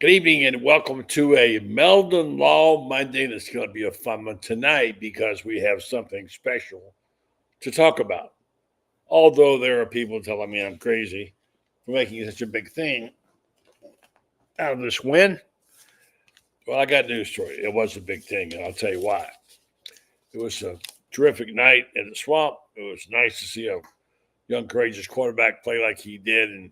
Good evening and welcome to a Meldon Law Monday. It's going to be a fun one tonight because we have something special to talk about. Although there are people telling me I'm crazy for making such a big thing out of this win, well, I got news for you. It was a big thing, and I'll tell you why. It was a terrific night in the swamp. It was nice to see a young, courageous quarterback play like he did, and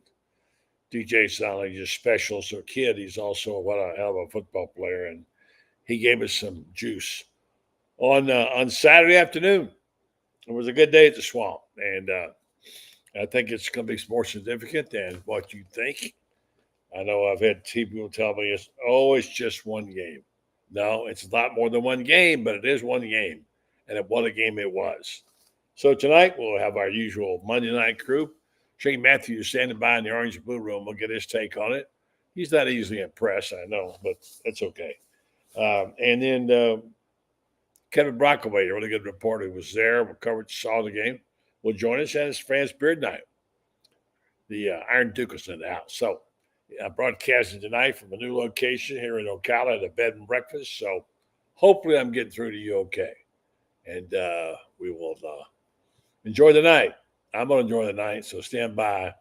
DJ sounded like just special. So, kid, he's also what a hell of a football player, and he gave us some juice on Saturday afternoon. It was a good day at the swamp, and I think it's going to be more significant than what you think. I know I've had people tell me it's just one game. No, it's a lot more than one game, but it is one game, and what a game it was. So tonight we'll have our usual Monday night crew. Shane Matthews standing by in the orange and blue room. We'll get his take on it. He's not easily impressed, I know, but that's okay. And then Kevin Brockway, a really good reporter who was there, covered, saw the game, will join us at his Fans Beard Night. The Iron Duke is in the house. So broadcasting tonight from a new location here in Ocala at a bed and breakfast. So hopefully I'm getting through to you okay. And we will enjoy the night. I'm going to enjoy the night, so stand by.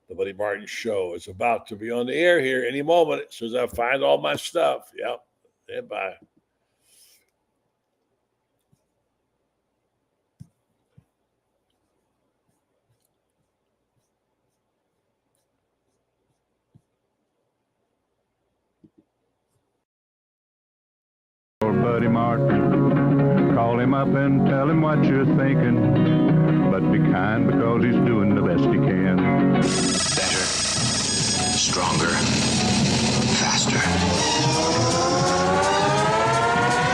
The Buddy Martin Show is about to be on the air here any moment as soon as I find all my stuff. Yep, stand by. Buddy Martin, call him up and tell him what you're thinking, but be kind because he's doing the best he can. Better, stronger, faster.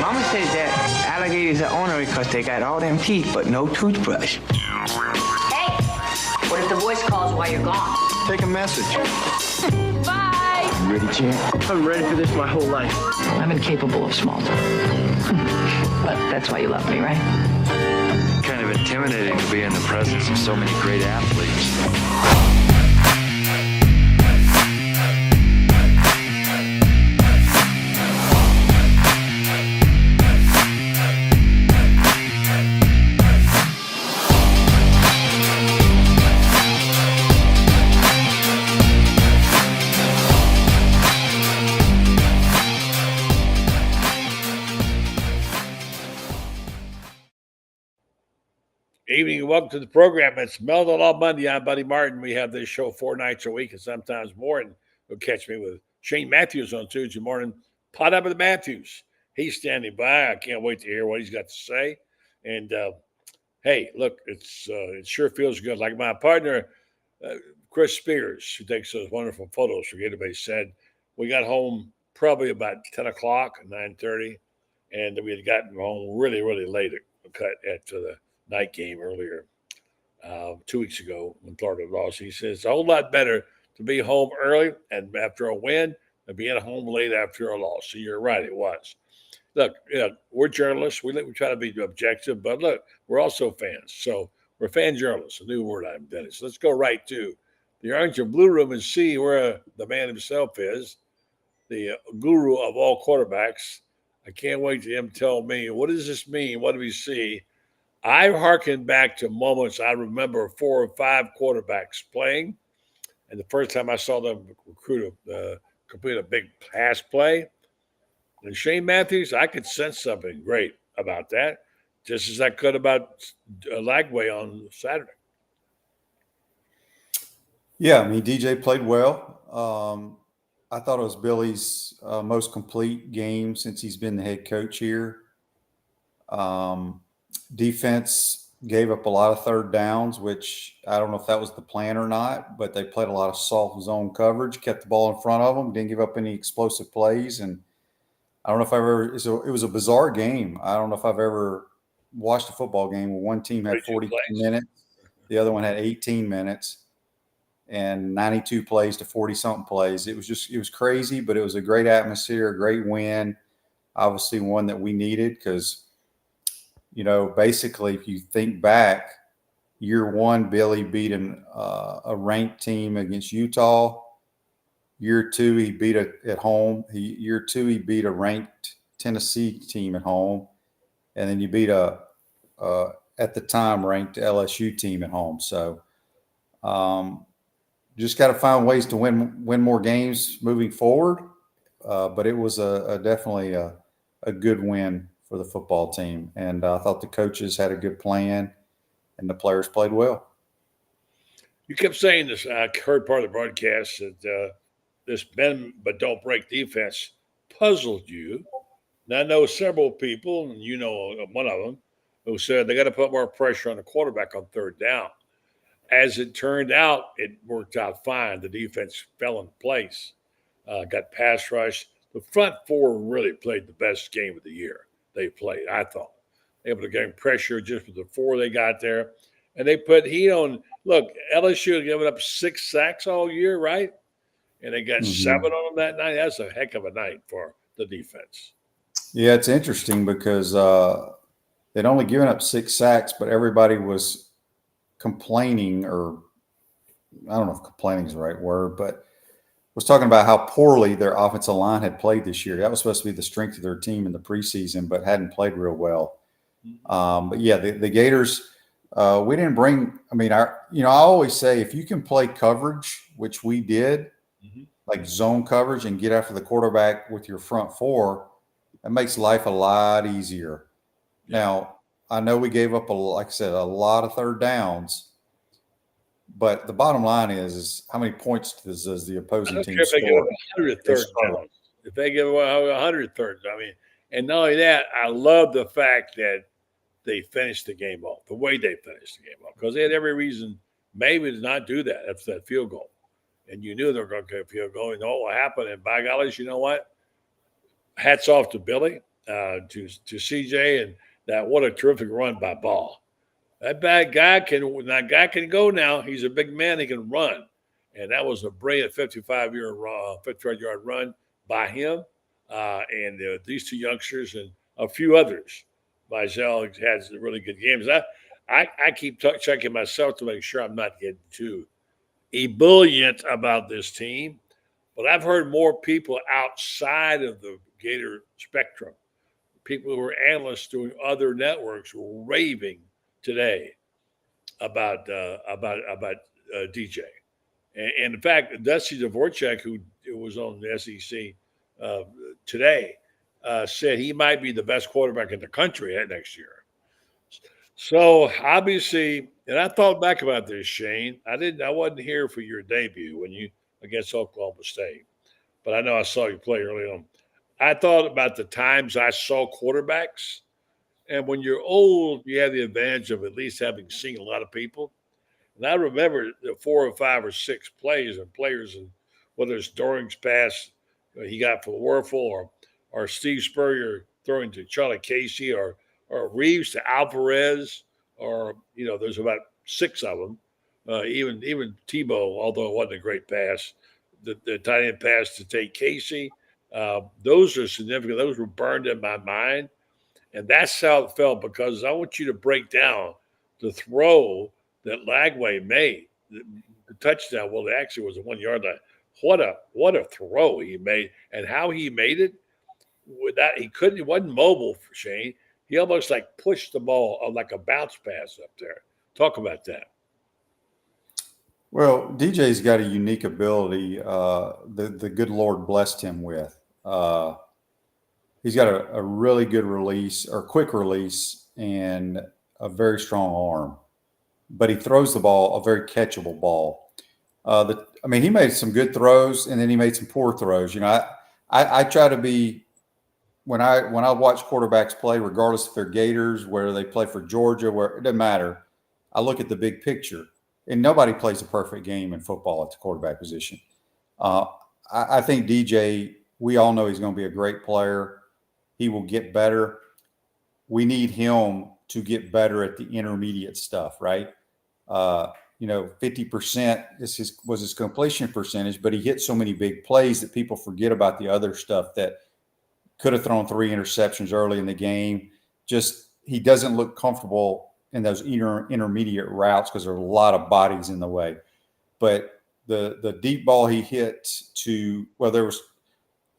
Mama says that alligators are ornery because they got all them teeth but no toothbrush. Hey, what if the voice calls while you're gone? Take a message. Bye. You ready, champ? I'm ready for this my whole life. I'm incapable of small talk. But that's why you love me, right? Kind of intimidating to be in the presence of so many great athletes. Evening and welcome to the program. It's Meldon Law Monday. I'm Buddy Martin. We have this show 4 nights a week and sometimes more. And you'll catch me with Shane Matthews on Tuesday morning. Pot up with Matthews. He's standing by. I can't wait to hear what he's got to say. And hey, look, it sure feels good. Like my partner, Chris Spears, who takes those wonderful photos for Gatorade, said we got home probably about 10 o'clock, 9:30, and we had gotten home really, really late after the night game earlier 2 weeks ago when Florida lost. He says it's a whole lot better to be home early and after a win than being home late after a loss. So you're right, it was. Look, we're journalists. We try to be objective, but look, we're also fans. So we're fan journalists, a new word I've invented. So let's go right to the orange and blue room and see where the man himself is, the guru of all quarterbacks. I can't wait to him tell me, what does this mean? What do we see? I harken back to moments I remember 4 or 5 quarterbacks playing, and the first time I saw them complete a big pass play. And Shane Matthews, I could sense something great about that, just as I could about Lagway on Saturday. Yeah, I mean, DJ played well. I thought it was Billy's most complete game since he's been the head coach here. Defense gave up a lot of third downs, which I don't know if that was the plan or not, but they played a lot of soft zone coverage, kept the ball in front of them, didn't give up any explosive plays. And I don't know if it was a bizarre game. I don't know if I've ever watched a football game where one team had 42 minutes, the other one had 18 minutes, and 92 plays to 40-something plays. It was crazy, but it was a great atmosphere, a great win, obviously one that we needed because – basically, if you think back, year one, Billy beat a ranked team against Utah. Year 2, he beat it at home. Year 2, he beat a ranked Tennessee team at home, and then you beat a at the time ranked LSU team at home. So just got to find ways to win more games moving forward. But it was definitely a good win for the football team, and I thought the coaches had a good plan, and the players played well. You kept saying this. I heard part of the broadcast that this bend but don't break defense puzzled you. And I know several people, and you know one of them, who said they got to put more pressure on the quarterback on third down. As it turned out, it worked out fine. The defense fell in place, got pass rush. The front four really played the best game of the year they played, I thought. Able to gain pressure just with the four they got there. And they put heat on. Look, LSU had given up 6 sacks all year, right? And they got 7 on them that night. That's a heck of a night for the defense. Yeah, it's interesting because they'd only given up 6 sacks, but everybody was complaining, or I don't know if complaining is the right word, but was talking about how poorly their offensive line had played this year. That was supposed to be the strength of their team in the preseason, but hadn't played real well. But yeah, the Gators, we didn't bring. I mean, I always say if you can play coverage, which we did, like zone coverage, and get after the quarterback with your front four, that makes life a lot easier. Yeah. Now, I know we gave up like I said, a lot of third downs. But the bottom line is how many points does the opposing team score? If they give up 100 third downs, if they give away 100 thirds, I mean, and not only that, I love the fact that they finished the game off, the way they finished the game off, because they had every reason maybe to not do that after that field goal. And you knew they were going to get a field goal. And what happened? And by golly, you know what? Hats off to Billy, to CJ, and that what a terrific run by Ball. That guy can go now. He's a big man. He can run. And that was a brilliant 55-yard run by him. And these two youngsters and a few others. Mizell had some really good games. I keep checking myself to make sure I'm not getting too ebullient about this team. But I've heard more people outside of the Gator spectrum, people who are analysts doing other networks, raving today about DJ, and in fact, Dusty Dvorak, who was on the SEC today, said he might be the best quarterback in the country next year. So obviously, and I thought back about this, Shane. I wasn't here for your debut when you against Oklahoma State, but I know I saw you play early on. I thought about the times I saw quarterbacks. And when you're old, you have the advantage of at least having seen a lot of people. And I remember the 4 or 5 or 6 plays and players, and whether it's Doring's pass he got for Werfel, or Steve Spurrier throwing to Charlie Casey, or Reeves to Alvarez, or there's about 6 of them. Even Tebow, although it wasn't a great pass, the tight end pass to Tate Casey. Those are significant. Those were burned in my mind. And that's how it felt, because I want you to break down the throw that Lagway made, the touchdown. Well, it actually was a 1 yard line. What a throw he made, and how he made it. With that, he wasn't mobile for Shane. He almost like pushed the ball like a bounce pass up there. Talk about that. Well, DJ's got a unique ability. The good Lord blessed him with. He's got a really good release, or quick release, and a very strong arm. But he throws the ball, a very catchable ball. He made some good throws, and then he made some poor throws. I try to be, when I watch quarterbacks play, regardless if they're Gators, whether they play for Georgia, where it doesn't matter, I look at the big picture. And nobody plays a perfect game in football at the quarterback position. I think DJ, we all know he's going to be a great player. He will get better. We need him to get better at the intermediate stuff, right? 50% was his completion percentage, but he hit so many big plays that people forget about the other stuff that could have thrown 3 interceptions early in the game. Just he doesn't look comfortable in those intermediate routes because there are a lot of bodies in the way. But the deep ball he hit he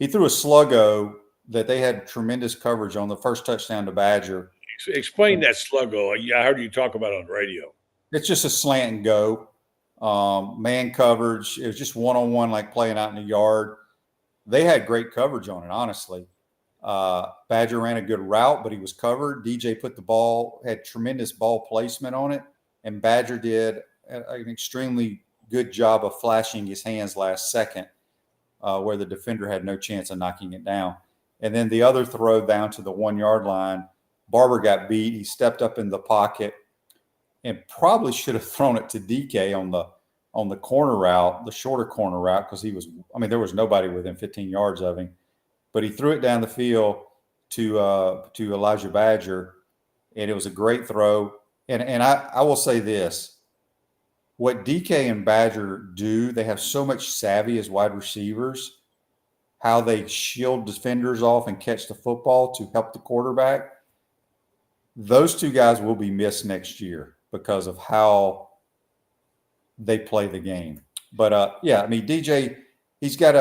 threw a sluggo that they had tremendous coverage on the first touchdown to Badger. Explain that sluggo. I heard you talk about it on the radio. It's just a slant and go, man coverage. It was just one-on-one, like playing out in the yard. They had great coverage on it, honestly. Badger ran a good route, but he was covered. DJ had tremendous ball placement on it, and Badger did an extremely good job of flashing his hands last second, where the defender had no chance of knocking it down. And then the other throw down to the 1 yard line, Barber got beat. He stepped up in the pocket and probably should have thrown it to DK on the corner route, the shorter corner route, because there was nobody within 15 yards of him. But he threw it down the field to Elijah Badger, and it was a great throw. And I will say this. What DK and Badger do, they have so much savvy as wide receivers, how they shield defenders off and catch the football to help the quarterback. Those two guys will be missed next year because of how they play the game. But DJ, he's got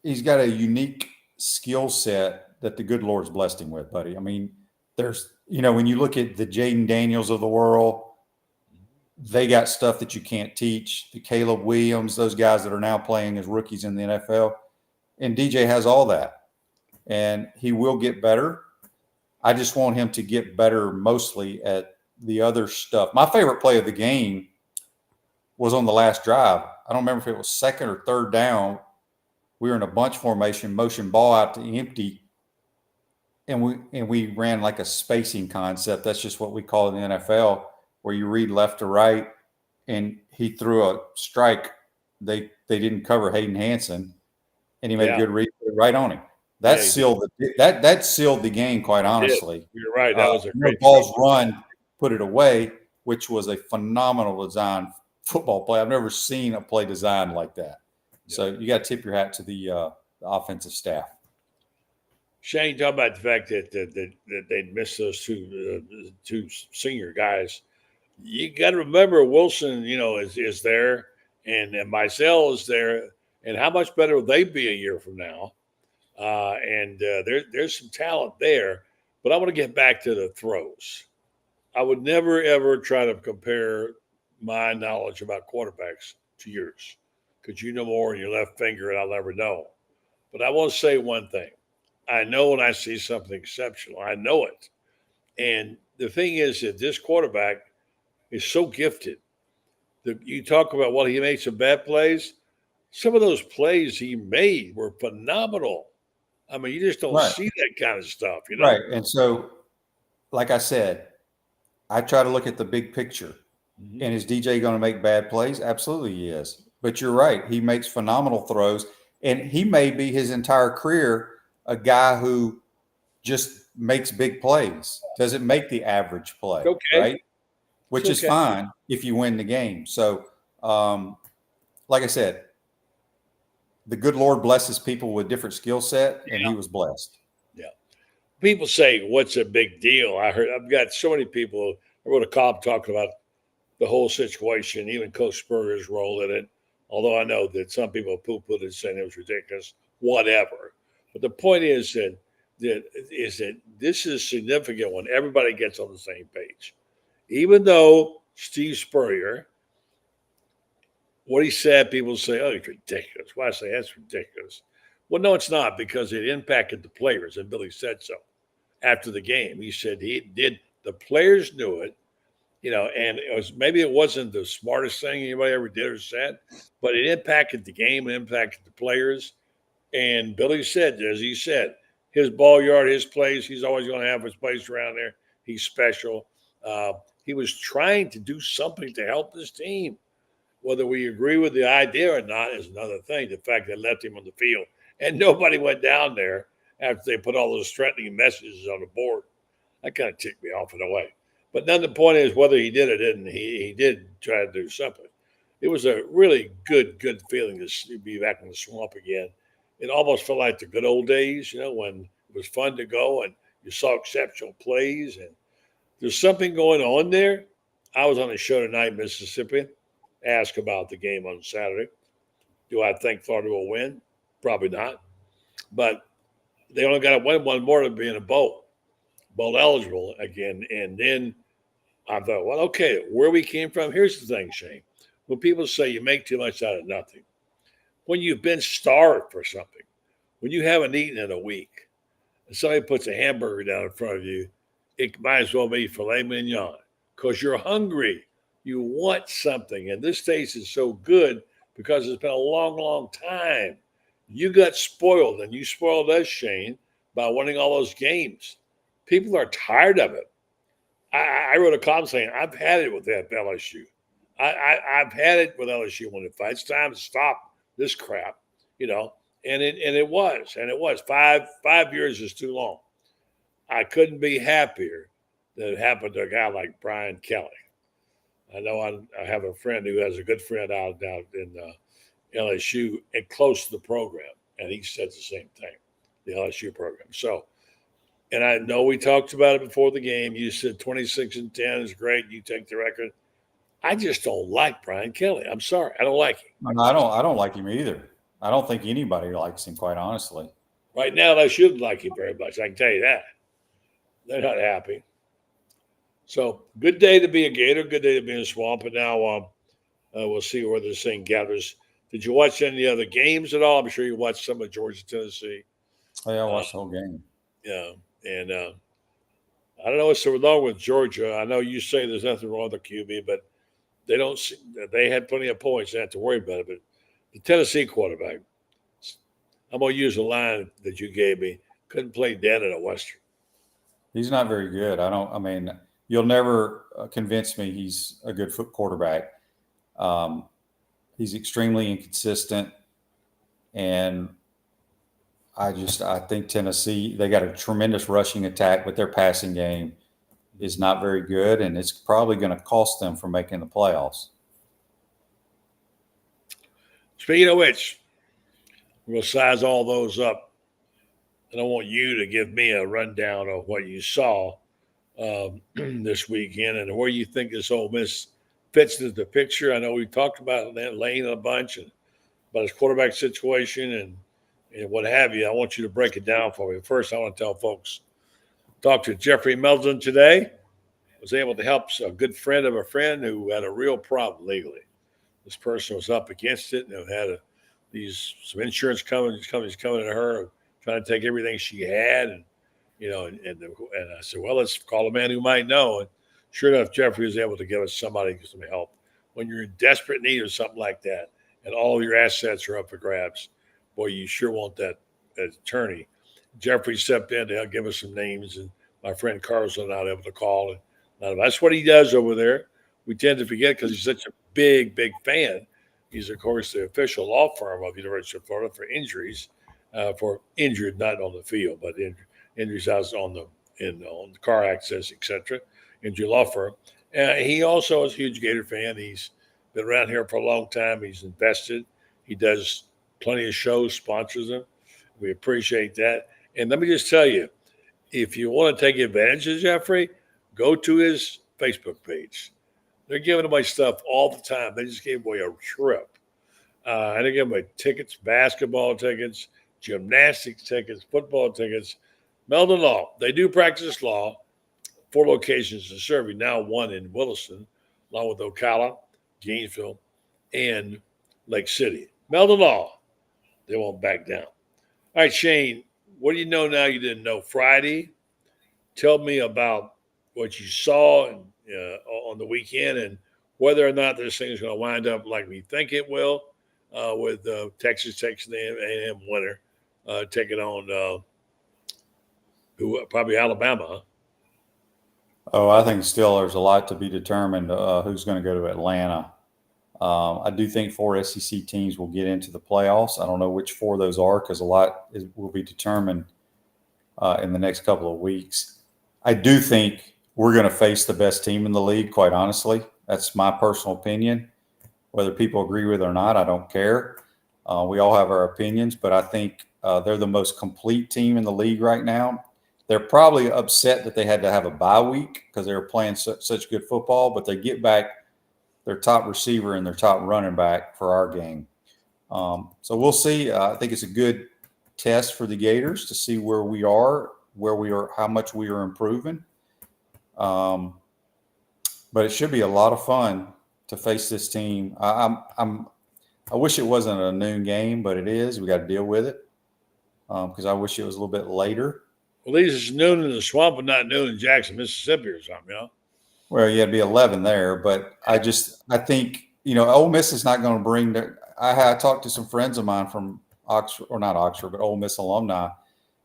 a unique skill set that the good Lord's blessed him with, buddy. I mean, there's, when you look at the Jaden Daniels of the world, they got stuff that you can't teach. The Caleb Williams, those guys that are now playing as rookies in the NFL. And DJ has all that. And he will get better. I just want him to get better mostly at the other stuff. My favorite play of the game was on the last drive. I don't remember if it was second or third down. We were in a bunch formation, motion ball out to empty. And we ran like a spacing concept. That's just what we call it in the NFL, where you read left to right, and he threw a strike. They didn't cover Hayden Hansen, and he made a good read right on him. That sealed the game, quite honestly. You're right. That was a great balls run, put it away, which was a phenomenal design football play. I've never seen a play designed like that. Yeah. So you got to tip your hat to the offensive staff. Shane, talk about the fact that they'd missed those two senior guys. You got to remember Wilson, is there, and Mizell is there, and how much better will they be a year from now? There's some talent there, but I want to get back to the throws. I would never, ever try to compare my knowledge about quarterbacks to yours, because you know more in your left finger and I'll never know. But I want to say one thing. I know when I see something exceptional, I know it. And the thing is that this quarterback is so gifted. You talk about, he made some bad plays. Some of those plays he made were phenomenal. I mean, you just don't see that kind of stuff, Right. And so, like I said, I try to look at the big picture. Mm-hmm. And is DJ going to make bad plays? Absolutely he is. But you're right. He makes phenomenal throws. And he may be his entire career a guy who just makes big plays, doesn't make the average play, right? Which is fine if you win the game. So, like I said, the good Lord blesses people with different skill set, and he was blessed. Yeah. People say, what's a big deal? I've got so many people. I wrote a column talking about the whole situation, even Coach Spurrier's role in it, although I know that some people poo-pooed it saying it was ridiculous, whatever. But the point is that this is significant when everybody gets on the same page. Even though Steve Spurrier, what he said, people say, oh, it's ridiculous. Why I say that's ridiculous? Well, no, it's not, because it impacted the players, and Billy said so after the game. He said the players knew it, and maybe it wasn't the smartest thing anybody ever did or said, but it impacted the game, it impacted the players. And Billy said, as he said, his ball yard, his plays, he's always going to have his place around there. He's special. He was trying to do something to help his team. Whether we agree with the idea or not is another thing. The fact that left him on the field and nobody went down there after they put all those threatening messages on the board. That kind of ticked me off in a way. But then the point is, whether he did or didn't, he did try to do something. It was a really good feeling to be back in the swamp again. It almost felt like the good old days, when it was fun to go and you saw exceptional plays. And there's something going on there. I was on a show tonight in Mississippi, ask about the game on Saturday. Do I think Florida will win? Probably not. But they only got to win one more to be in a bowl eligible again. And then I thought, well, okay, where we came from, here's the thing, Shane. When people say you make too much out of nothing, when you've been starved for something, when you haven't eaten in a week, and somebody puts a hamburger down in front of you, it might as well be filet mignon because you're hungry. You want something. And this taste is so good because it's been a long, long time. You got spoiled, and you spoiled us, Shane, by winning all those games. People are tired of it. I wrote a column saying, I've had it with that LSU. I've had it with LSU when it's time to stop this crap, and it was 5 years is too long. I couldn't be happier that it happened to a guy like Brian Kelly. I know I have a friend who has a good friend out in LSU and close to the program, and he said the same thing, the LSU program. So, and I know we talked about it before the game. You said 26-10 is great. You take the record. I just don't like Brian Kelly. I'm sorry, I don't like him. No, I don't like him either. I don't think anybody likes him, quite honestly. Right now, they shouldn't like him very much. I can tell you that. They're not happy. So, good day to be a Gator. Good day to be in the Swamp. And now we'll see where this thing gathers. Did you watch any other games at all? I'm sure you watched some of Georgia, Tennessee. Oh, yeah, I watched the whole game. Yeah, and I don't know what's so wrong with Georgia. I know you say there's nothing wrong with the QB, but they had plenty of points. They don't have to worry about it. But the Tennessee quarterback, I'm going to use a line that you gave me, couldn't play dead at a Western. He's not very good. You'll never convince me he's a good quarterback. He's extremely inconsistent. And I think Tennessee, they got a tremendous rushing attack, but their passing game is not very good, and it's probably going to cost them from making the playoffs. Speaking of which, we'll size all those up. And I want you to give me a rundown of what you saw this weekend and where you think this Ole Miss fits into the picture. I know we talked about Lane a bunch and about his quarterback situation and what have you. I want you to break it down for me. First, I want to tell folks, talked to Jeffrey Meldon today. Was able to help a good friend of a friend who had a real problem legally. This person was up against it and had some insurance companies coming to her, trying to take everything she had, and I said, well, let's call a man who might know. And sure enough, Jeffrey was able to give us some help when you're in desperate need of something like that, and all of your assets are up for grabs. Boy, you sure want that attorney. Jeffrey stepped in to help give us some names, and my friend Carl's not able to call. And that's what he does over there. We tend to forget because he's such a big, big fan. He's, of course, the official law firm of the University of Florida for injuries, for injured, not on the field, but injuries out on the car access, etc. Injury law firm. He also is a huge Gator fan. He's been around here for a long time. He's invested. He does plenty of shows, sponsors them. We appreciate that. And let me just tell you, if you want to take advantage of Jeffrey, go to his Facebook page. They're giving away stuff all the time. They just gave away a trip. And they give away tickets, basketball tickets, gymnastics tickets, football tickets. Meldon Law. They do practice law. 4 locations in Survey, now 1 in Williston, along with Ocala, Gainesville, and Lake City. Meldon Law. They won't back down. All right, Shane, what do you know now you didn't know Friday? Tell me about what you saw on the weekend and whether or not this thing is going to wind up like we think it will with Texas A&M winner taking on probably Alabama. Huh? Oh, I think still there's a lot to be determined who's going to go to Atlanta. I do think 4 SEC teams will get into the playoffs. I don't know which 4 those are because a lot will be determined in the next couple of weeks. I do think we're going to face the best team in the league, quite honestly. That's my personal opinion. Whether people agree with it or not, I don't care. We all have our opinions, but I think they're the most complete team in the league right now. They're probably upset that they had to have a bye week because they were playing such good football, but they get back their top receiver and their top running back for our game. So we'll see. I think it's a good test for the Gators to see where we are, how much we are improving. But it should be a lot of fun to face this team. I wish it wasn't a noon game, but it is. We got to deal with it because I wish it was a little bit later. Well, at least it's noon in the swamp and not noon in Jackson, Mississippi or something, you know? Well, yeah, it'd be 11 there, but I think, Ole Miss is not going to bring I talked to some friends of mine from Oxford, or not Oxford, but Ole Miss alumni.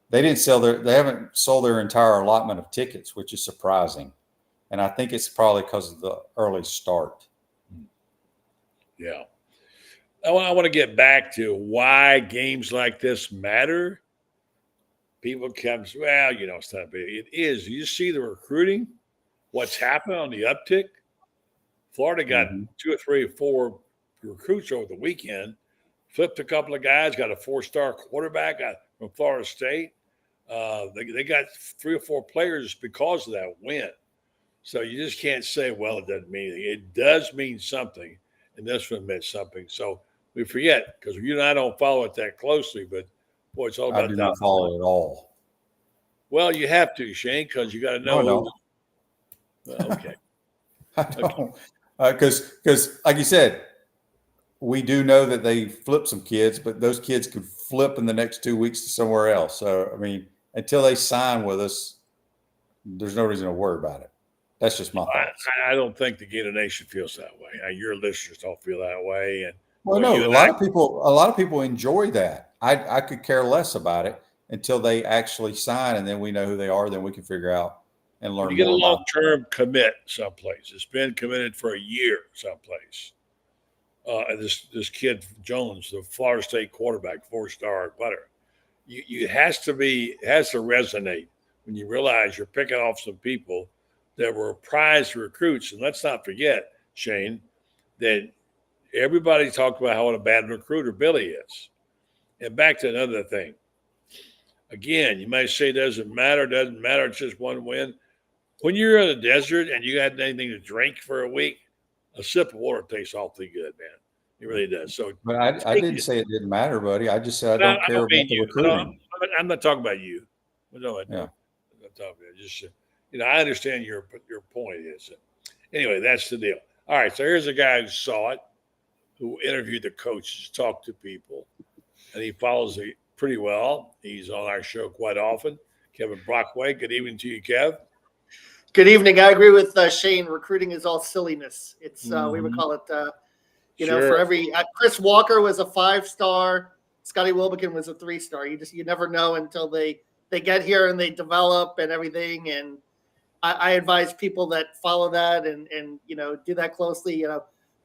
They haven't sold their entire allotment of tickets, which is surprising. And I think it's probably because of the early start. Yeah. I want to get back to why games like this matter. People come, well, it's not big. It is. You see the recruiting, what's happened on the uptick. Florida got 2 or 3 or 4 recruits over the weekend, flipped a couple of guys, got a 4-star quarterback from Florida State. They got 3 or 4 players because of that win. So you just can't say, well, it doesn't mean anything. It does mean something, and this one meant something. So we forget because you and I don't follow it that closely, but boy, it's all about I do not follow it at all. Well, you have to, Shane, because you got to know. No. Well, okay. I don't. Because like you said, we do know that they flipped some kids, but those kids could flip in the next 2 weeks to somewhere else. So, I mean, until they sign with us, there's no reason to worry about it. That's just my thoughts. I don't think the Gator Nation feels that way. Your listeners don't feel that way. And well, no, a lot of people enjoy that. I could care less about it until they actually sign, and then we know who they are. Then we can figure out and learn. You get a long-term commit someplace. It's been committed for a year someplace. This kid Jones, the Florida State quarterback, 4-star butter. You has to resonate when you realize you're picking off some people that were prized recruits. And let's not forget, Shane, that everybody talked about how what a bad recruiter Billy is. And back to another thing. Again, you might say doesn't matter, it's just one win. When you're in the desert and you got anything to drink for a week, a sip of water tastes awfully good, man. It really does. So, but I didn't say it didn't matter, buddy. I just said I don't care about the recruiting. I'm not talking about you. No, I'm yeah. not talking about just I understand your point is. Anyway, that's the deal. All right, so here's a guy who saw it, who interviewed the coaches, talked to people, and he follows it pretty well. He's on our show quite often. Kevin Brockway. Good evening to you, Kev. Good evening. I agree with Shane. Recruiting is all silliness. It's we would call it, Sure. for every Chris Walker was a 5-star. Scotty Wilbekin was a 3-star. You never know until they get here and they develop and everything. And I advise people that follow that and do that closely.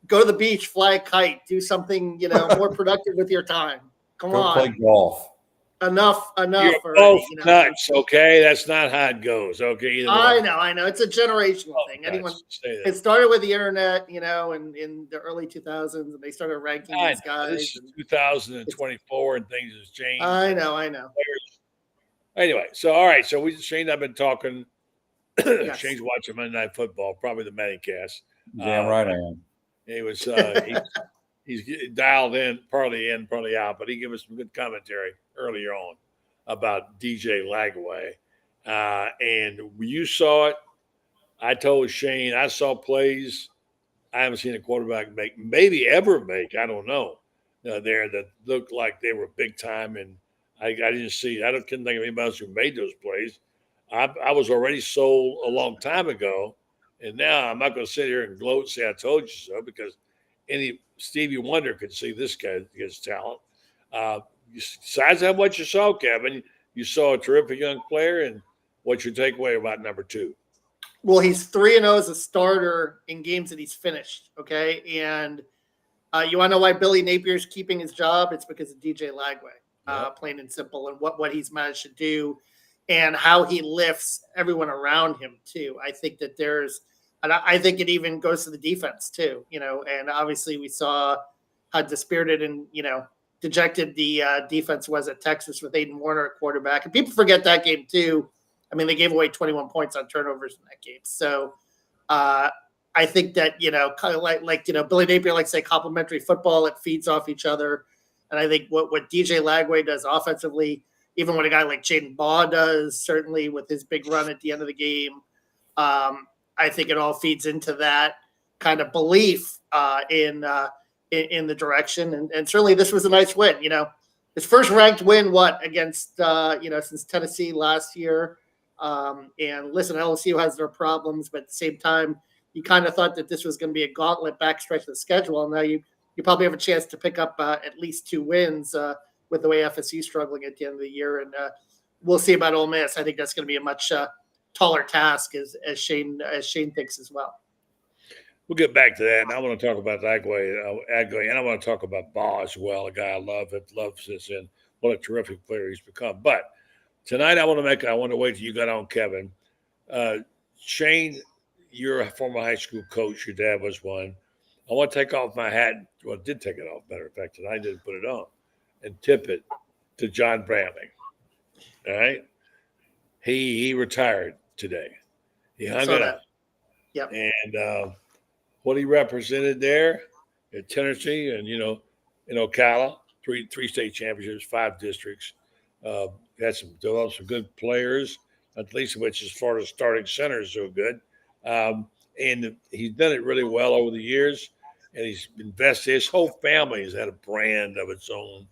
Go to the beach, fly a kite, do something more productive with your time. Come on, play golf. Enough. You're both nuts, okay? That's not how it goes, okay? I know. It's a generational thing. It started with the internet, and in the early 2000s, and they started ranking these guys. This is 2024, and things have changed. I know. Anyway, so all right, so Shane and I've been talking. Yes. Shane's watching Monday Night Football, probably the Manning cast. Damn right I am. He was he's dialed in, partly out, but he gave us some good commentary earlier on about DJ Lagway. And when you saw it, I told Shane I saw plays I haven't seen a quarterback maybe ever make, I don't know, there that looked like they were big time. And I couldn't think of anybody else who made those plays. I was already sold a long time ago. And now I'm not going to sit here and gloat and say I told you so, because any Stevie Wonder could see this guy's talent. Besides that, what you saw, Kevin, you saw a terrific young player. And what's your takeaway about number 2? Well, he's 3-0 as a starter in games that he's finished. Okay. And you want to know why Billy Napier's keeping his job? It's because of DJ Lagway, plain and simple, and what he's managed to do and how he lifts everyone around him too. I think that and I think it even goes to the defense too, and obviously we saw how dispirited and, dejected the defense was at Texas with Aiden Warner at quarterback. And people forget that game too. I mean, they gave away 21 points on turnovers in that game. So I think that, kind of like Billy Napier likes to say complementary football, it feeds off each other. And I think what DJ Lagway does offensively, even what a guy like Jaden Baugh does, certainly with his big run at the end of the game, I think it all feeds into that kind of belief in the direction. And certainly this was a nice win. His first ranked win, against, since Tennessee last year. And listen, LSU has their problems, but at the same time, you kind of thought that this was going to be a gauntlet backstretch of the schedule. And now you probably have a chance to pick up at least 2 wins with the way FSU struggling at the end of the year. And we'll see about Ole Miss. I think that's going to be a much taller task as Shane thinks as well. We'll get back to that. And I want to talk about Lagway, and I want to talk about Baugh as well, a guy I loves this, and what a terrific player he's become. But tonight I want to wait till you got on, Kevin. Shane, you're a former high school coach. Your dad was one. I want to take off my hat. Well, I did take it off, matter of fact, and I didn't put it on, and tip it to John Brantley. All right? He retired today. He hung it up. Yep. And what he represented there at Tennessee and, in Ocala, three state championships, 5 districts. Developed some good players, not least of which is Florida's starting center is so good. And he's done it really well over the years. And he's invested. His whole family has had a brand of its own,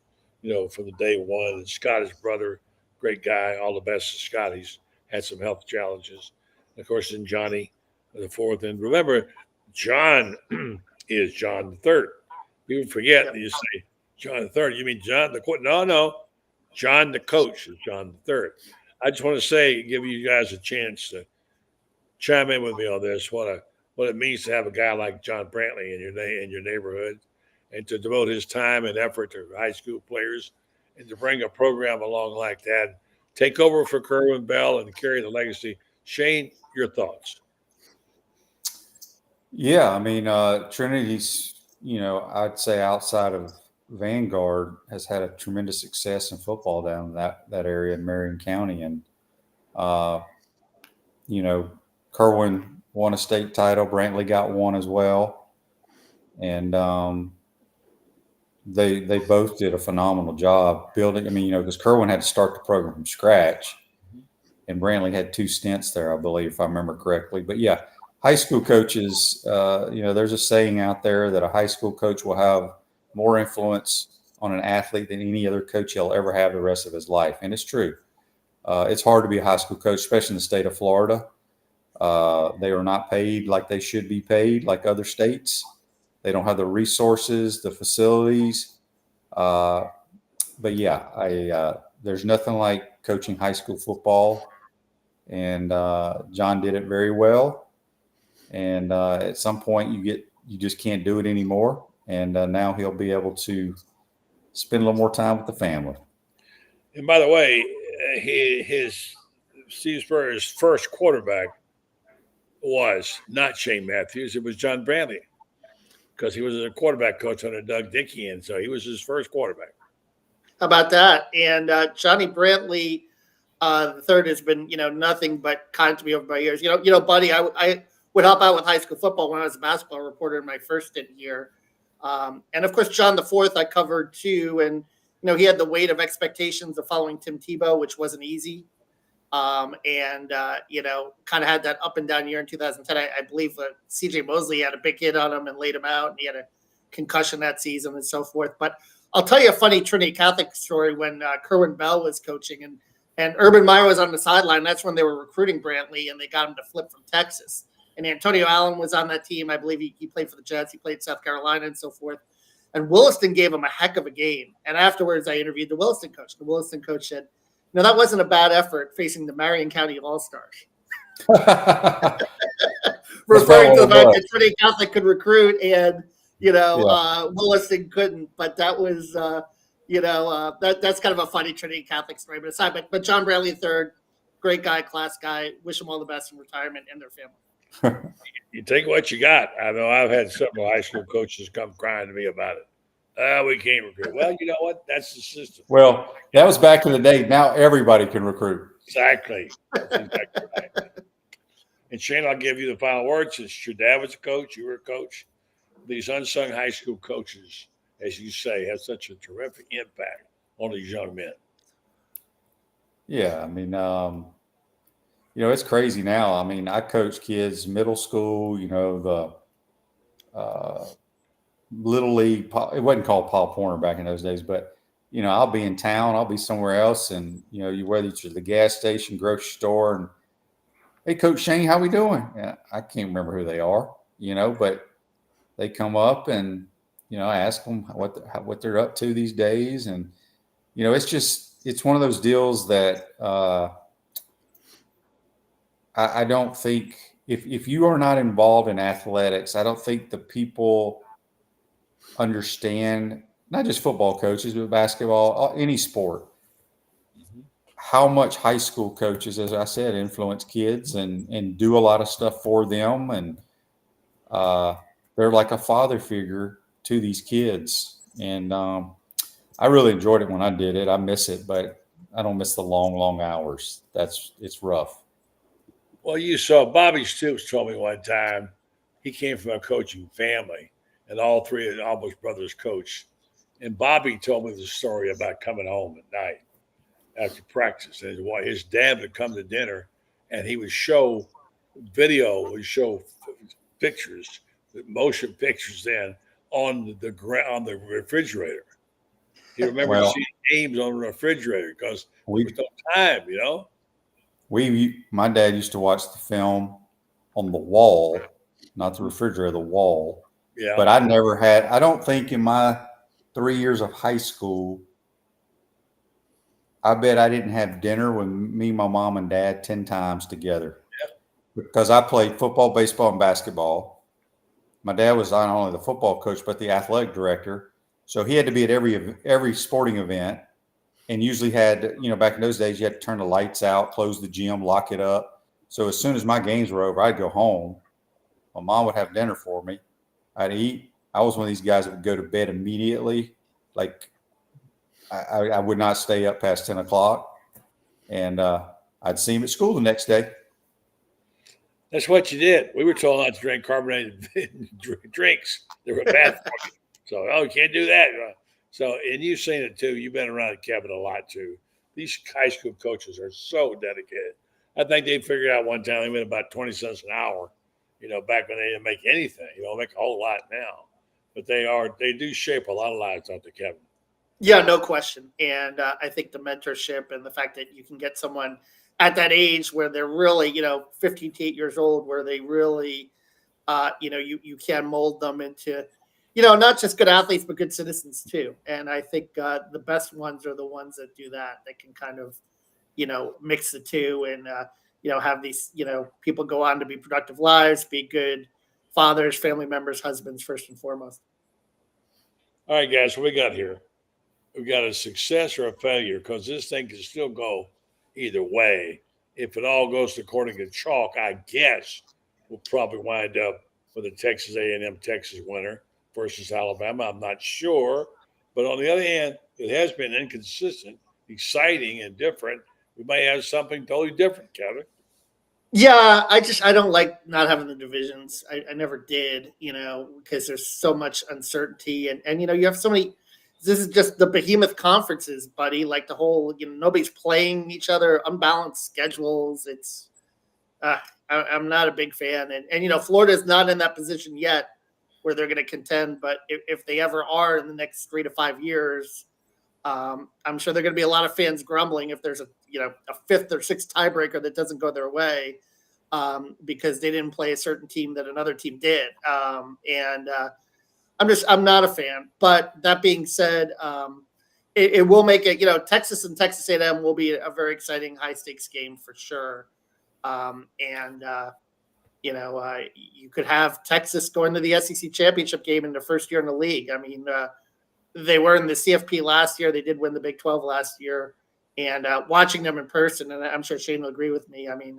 from the day one. And Scott, his brother, great guy. All the best to Scott. He's had some health challenges. Of course, then Johnny, the fourth. And remember, John is John the third. People forget that you say John the third. You mean John the coach? No. John the coach is John the third. I just want to give you guys a chance to chime in with me on this. What it means to have a guy like John Brantley in your neighborhood, and to devote his time and effort to high school players, and to bring a program along like that, take over for Kerwin Bell and carry the legacy. Shane, your thoughts? Yeah, I mean, Trinity's, I'd say outside of Vanguard has had a tremendous success in football down that area in Marion County. And, Kerwin won a state title. Brantley got one as well. And they both did a phenomenal job building. I mean, because Kerwin had to start the program from scratch. And Brantley had 2 stints there, I believe, if I remember correctly. But, yeah, high school coaches, there's a saying out there that a high school coach will have more influence on an athlete than any other coach he'll ever have the rest of his life. And it's true. It's hard to be a high school coach, especially in the state of Florida. They are not paid like they should be paid, like other states. They don't have the resources, the facilities. But yeah, there's nothing like coaching high school football. And John did it very well. And at some point you just can't do it anymore. And now he'll be able to spend a little more time with the family. And by the way, Steve Spurrier's first quarterback was not Shane Matthews. It was John Brantley, because he was a quarterback coach under Doug Dickey, and so he was his first quarterback. How about that? And Johnny Brantley, the third, has been, nothing but kind to me over my years. Buddy, I would help out with high school football when I was a basketball reporter in my first stint here. And of course, John the fourth I covered too. And, he had the weight of expectations of following Tim Tebow, which wasn't easy. Kind of had that up and down year in 2010. I believe CJ Mosley had a big hit on him and laid him out, and he had a concussion that season and so forth. But I'll tell you a funny Trinity Catholic story when Kerwin Bell was coaching and Urban Meyer was on the sideline. That's when they were recruiting Brantley, and they got him to flip from Texas. And Antonio Allen was on that team. I believe he played for the Jets. He played South Carolina and so forth. And Williston gave him a heck of a game. And afterwards, I interviewed the Williston coach. The Williston coach said, that wasn't a bad effort facing the Marion County All-Stars. Referring to the fact that Trinity Catholic could recruit and, Williston couldn't. But that was, that's kind of a funny Trinity Catholic story. But aside, but John Brantley III, great guy, class guy. Wish him all the best in retirement and their family. You take what you got. I know I've had several high school coaches come crying to me about it. We can't recruit. Well, you know what? That's the system. Well, that was back in the day. Now everybody can recruit. Exactly. That's exactly right. And Shane, I'll give you the final word since your dad was a coach, you were a coach. These unsung high school coaches, as you say, have such a terrific impact on these young men. Yeah, I mean, it's crazy now. I mean, I coach kids middle school. The little league. It wasn't called Paul Porter back in those days, but I'll be in town, I'll be somewhere else, and whether it's at the gas station, grocery store, and hey, Coach Shane, how we doing? Yeah, I can't remember who they are, but they come up and I ask them what they're up to these days, and it's one of those deals that I don't think if you are not involved in athletics, I don't think the people understand, not just football coaches, but basketball, any sport, how much high school coaches, as I said, influence kids and do a lot of stuff for them. And they're like a father figure to these kids. And I really enjoyed it when I did it. I miss it, but I don't miss the long, long hours. It's rough. Well, you saw Bobby Stoops told me one time he came from a coaching family, and all three of Almo's brothers coached. And Bobby told me the story about coming home at night after practice. And his dad would come to dinner, and he would show video, would show pictures, motion pictures then on the refrigerator. He remembered seeing games on the refrigerater because there was no time, My dad used to watch the film on the wall, not the refrigerator, the wall. Yeah. But I don't think in my 3 years of high school, I bet I didn't have dinner with me, my mom, and dad 10 times together. Yep. Because I played football, baseball, and basketball. My dad was not only the football coach, but the athletic director. So he had to be at every sporting event, and usually had, back in those days, you had to turn the lights out, close the gym, lock it up. So as soon as my games were over, I'd go home. My mom would have dinner for me. I'd eat. I was one of these guys that would go to bed immediately. Like I would not stay up past 10 o'clock, and I'd see him at school the next day. That's what you did. We were told not to drink carbonated drinks. They were bad for you. So, you can't do that. So, and you've seen it too. You've been around Kevin a lot too. These high school coaches are so dedicated. I think they figured out one time they made about 20 cents an hour, back when they didn't make anything. Make a whole lot now. But they do shape a lot of lives, don't they, Kevin? Yeah, no question. And I think the mentorship and the fact that you can get someone at that age where they're really, 15 to 8 years old, where they really, you can mold them into, not just good athletes, but good citizens too. And I think the best ones are the ones that do that can kind of, mix the two and, have these, people go on to be productive lives, be good fathers, family members, husbands, first and foremost. All right, guys, what we got here? We got a success or a failure, because this thing can still go either way. If it all goes according to chalk, I guess we'll probably wind up with a Texas A&M Texas winner versus Alabama. I'm not sure. But on the other hand, it has been inconsistent, exciting, and different. We may have something totally different, Kevin. Yeah, I don't like not having the divisions. I never did, because there's so much uncertainty. And you have so many. This is just the behemoth conferences, buddy. Like the whole, nobody's playing each other, unbalanced schedules. It's, I'm not a big fan. And Florida's not in that position yet where they're going to contend. But if they ever are in the next 3 to 5 years, I'm sure there are going to be a lot of fans grumbling if there's a fifth or sixth tiebreaker that doesn't go their way because they didn't play a certain team that another team did. I'm not a fan, but that being said, it will make it, Texas and Texas A&M will be a very exciting high stakes game for sure. You could have Texas going to the SEC championship game in their first year in the league. I mean, they were in the CFP last year. They did win the Big 12 last year, and watching them in person, and I'm sure Shane will agree with me. I mean,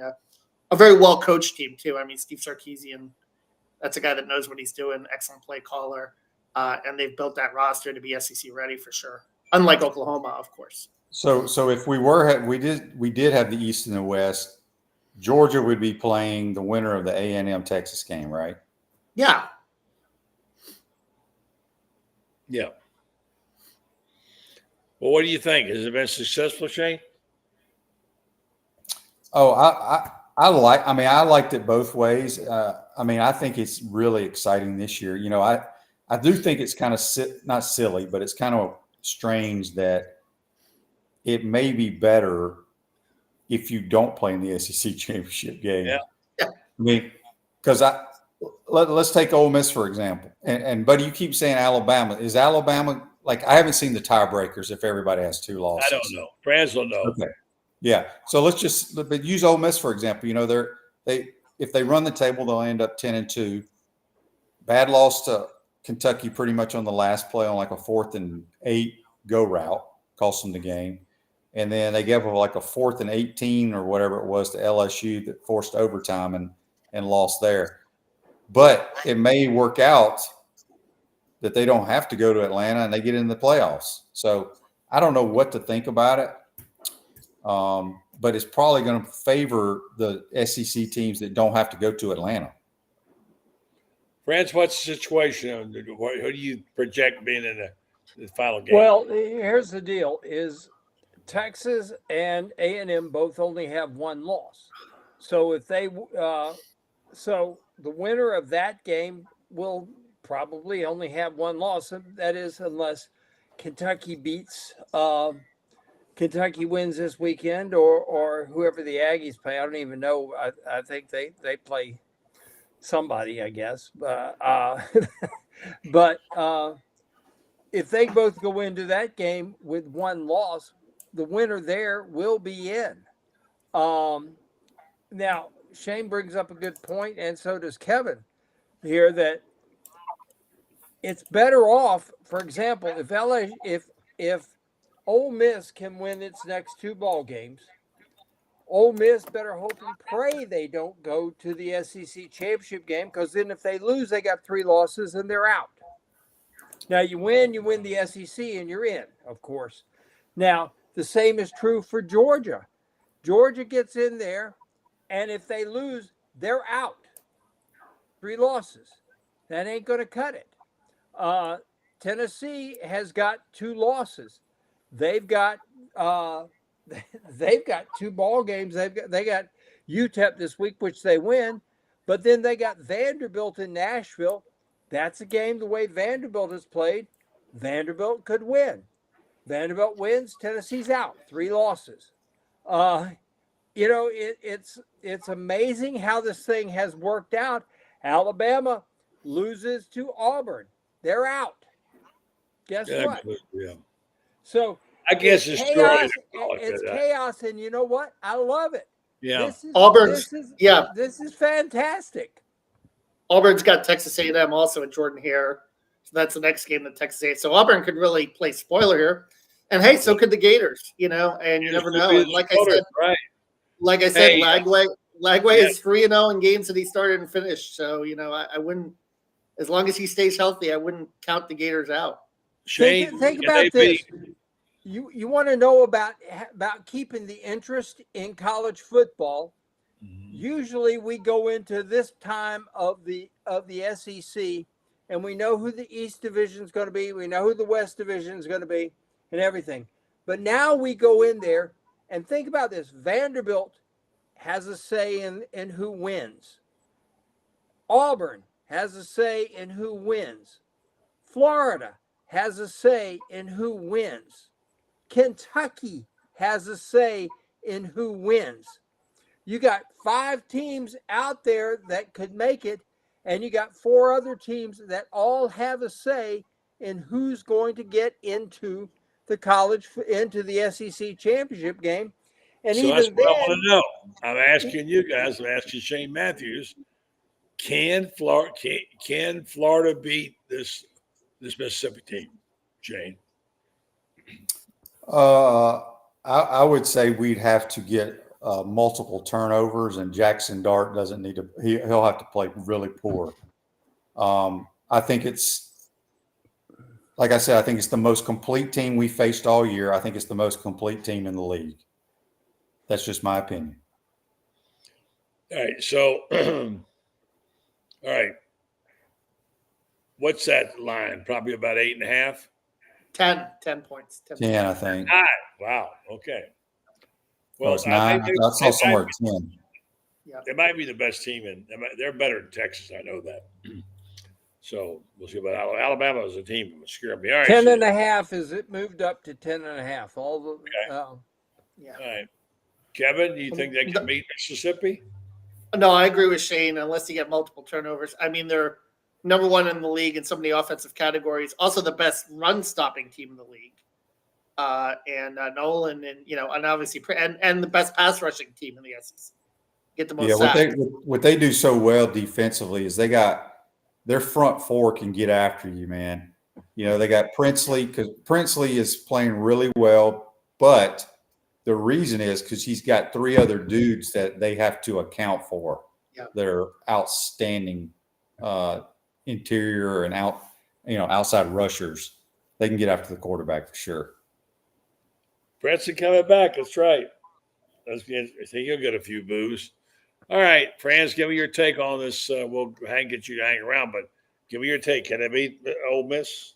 a very well coached team too. I mean, Steve Sarkisian, that's a guy that knows what he's doing. Excellent play caller. And they've built that roster to be SEC ready for sure. Unlike Oklahoma, of course. So if we did have the East and the West, Georgia would be playing the winner of the A&M Texas game, right? Yeah. Yeah. Well, what do you think? Has it been successful, Shane? Oh, I liked it both ways. I think it's really exciting this year. I do think it's kind of not silly, but it's kind of strange that it may be better if you don't play in the SEC championship game. Yeah. I mean, because let's take Ole Miss for example, and buddy, you keep saying Alabama. Is Alabama like I haven't seen the tiebreakers if everybody has 2 losses. I don't know. Franz will know. Okay. Yeah. So let's just use Ole Miss for example. If they run the table, they'll end up 10-2. Bad loss to Kentucky pretty much on the last play on like a 4th and 8 go route, cost them the game. And then they gave up like a 4th and 18 or whatever it was to LSU that forced overtime and lost there. But it may work out that they don't have to go to Atlanta and they get in the playoffs. So I don't know what to think about it. But it's probably going to favor the SEC teams that don't have to go to Atlanta. Franz, what's the situation? Who do you project being in the final game? Well, here's the deal: is Texas and A&M both only have 1 loss. So if they, so the winner of that game will probably only have 1 loss. That is, unless Kentucky beats. Kentucky wins this weekend, or whoever the Aggies play. I don't even know. I think they play somebody, I guess. But if they both go into that game with 1 loss, the winner there will be in. Now, Shane brings up a good point, and so does Kevin here, that it's better off, for example, if Ole Miss can win its next 2 ball games, Ole Miss better hope and pray they don't go to the SEC championship game, because then if they lose, they got 3 losses and they're out. Now you win the SEC and you're in, of course. Now the same is true for Georgia. Georgia gets in there, and if they lose, they're out. 3 losses. That ain't going to cut it. Tennessee has got 2 losses. They've got 2 ball games. They got UTEP this week, which they win, but then they got Vanderbilt in Nashville. That's a game, the way Vanderbilt has played, Vanderbilt could win. Vanderbilt wins, Tennessee's out, 3 losses. It's amazing how this thing has worked out. Alabama loses to Auburn. They're out. Guess what? Yeah. So I guess it's chaos. It's chaos, and you know what? I love it. Yeah. This is fantastic. Auburn's got Texas A&M also with Jordan Hare. So that's the next game that Texas A&M. So Auburn could really play spoiler here. And hey, so could the Gators, and you never know. And like I said, Lagway is 3-0 in games that he started and finished. So, I wouldn't, as long as he stays healthy, I wouldn't count the Gators out. Shane, think about this. You want to know about keeping the interest in college football. Mm-hmm. Usually we go into this time of the SEC and we know who the East Division is going to be. We know who the West Division is going to be and everything. But now we go in there and think about this. Vanderbilt has a say in who wins. Auburn has a say in who wins. Florida has a say in who wins. Kentucky has a say in who wins. You got 5 teams out there that could make it, and you got 4 other teams that all have a say in who's going to get into the SEC championship game. And so even that's what then, I want to know. I'm asking you guys. I'm asking Shane Matthews. Can Florida beat this Mississippi team, Shane? I would say we'd have to get multiple turnovers, and Jackson Dart doesn't need to. He'll have to play really poor. I think it's, like I said, I think it's the most complete team we faced all year. I think it's the most complete team in the league. That's just my opinion. All right. So, all right. What's that line? Probably about 8.5. 10 points. 10 10, I think. Wow. Okay. Well, Well, it's 9. I saw somewhere 10. Yeah. They might be the best team, and they're better than Texas. I know that. So we'll see about Alabama as a team. Scare me. All right. 10.5 is it moved up to 10.5. All the Yeah. All right. Kevin, do you think they can beat Mississippi? No, I agree with Shane. Unless you get multiple turnovers, I mean they're number one in the league in so many offensive categories. Also, the best run-stopping team in the league, and Nolan, and and obviously, and the best pass rushing team in the SEC. Get the most. Yeah, what they do so well defensively is they got their front four can get after you, man. They got Princely, because Princely is playing really well, but the reason is because he's got 3 other dudes that they have to account for. Yeah. They're outstanding interior and outside rushers. They can get after the quarterback for sure. Princely coming back. That's right. I think he'll get a few boos. All right, Franz, give me your take on this. We'll get you to hang around, but give me your take. Can it beat Ole Miss?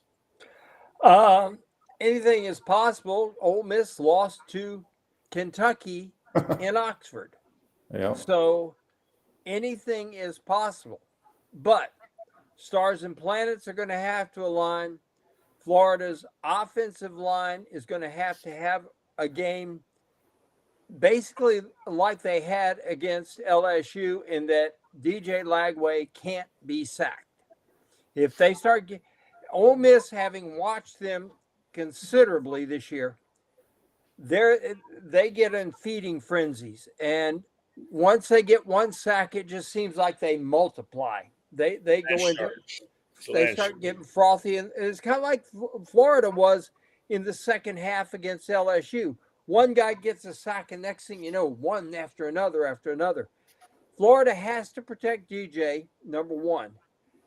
Anything is possible. Ole Miss lost to Kentucky in Oxford. Yeah. So anything is possible. But stars and planets are going to have to align. Florida's offensive line is going to have a game basically like they had against LSU, in that DJ Lagway can't be sacked. If they start Ole Miss, having watched them considerably this year, they get in feeding frenzies, and once they get one sack, it just seems like they multiply. They go into they start getting frothy, and it's kind of like Florida was in the second half against LSU. One guy gets a sack, and next thing you know, one after another. Florida has to protect DJ, number one.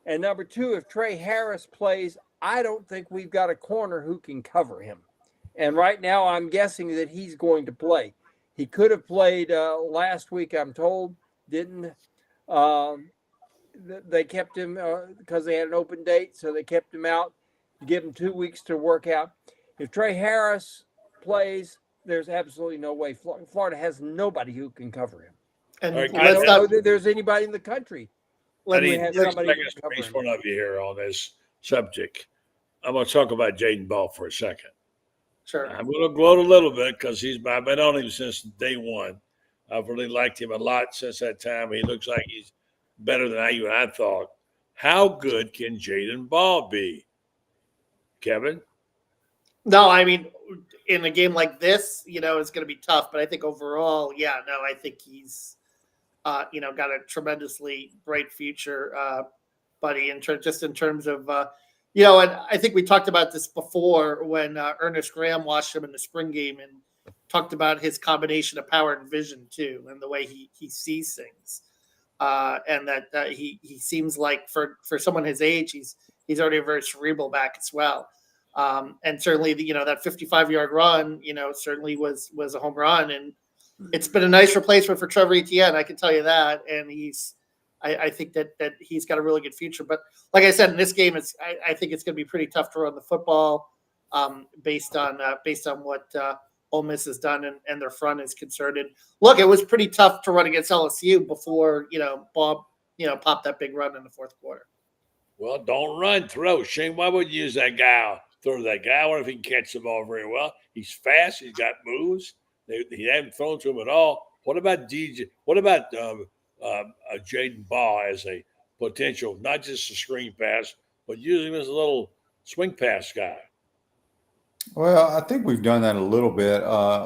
And number two, if Trey Harris plays, I don't think we've got a corner who can cover him. And right now, I'm guessing that he's going to play. He could have played last week, I'm told. Didn't. They kept him because they had an open date, so they kept him out to give him 2 weeks to work out. If Trey Harris plays, there's absolutely no way. Florida has nobody who can cover him. And I don't know that there's anybody in the country. Let's make fun of you here on this subject. I'm going to talk about Jaden Ball for a second. Sure. I'm going to gloat a little bit because I've been on him since day one. I've really liked him a lot since that time. He looks like he's better than I thought. How good can Jaden Ball be, Kevin? No, I mean, in a game like this, it's going to be tough. But I think overall, I think he's, got a tremendously bright future, buddy. In terms of, and I think we talked about this before when Ernest Graham watched him in the spring game and talked about his combination of power and vision too, and the way he sees things, and that he seems like for someone his age, he's already a very cerebral back as well. And certainly, that 55-yard run, certainly was a home run, and it's been a nice replacement for Trevor Etienne. I can tell you that, and I think that he's got a really good future. But like I said, in this game, I think it's going to be pretty tough to run the football, based on what Ole Miss has done and their front is concerned. And look, it was pretty tough to run against LSU before Bob popped that big run in the fourth quarter. Well, don't run, throw. Shane, why would you use that guy? Throw that guy. I wonder if he can catch the ball very well. He's fast. He's got moves. He haven't thrown to him at all. What about DJ? What about Jaden Ball as a potential, not just a screen pass, but using him as a little swing pass guy? Well, I think we've done that a little bit.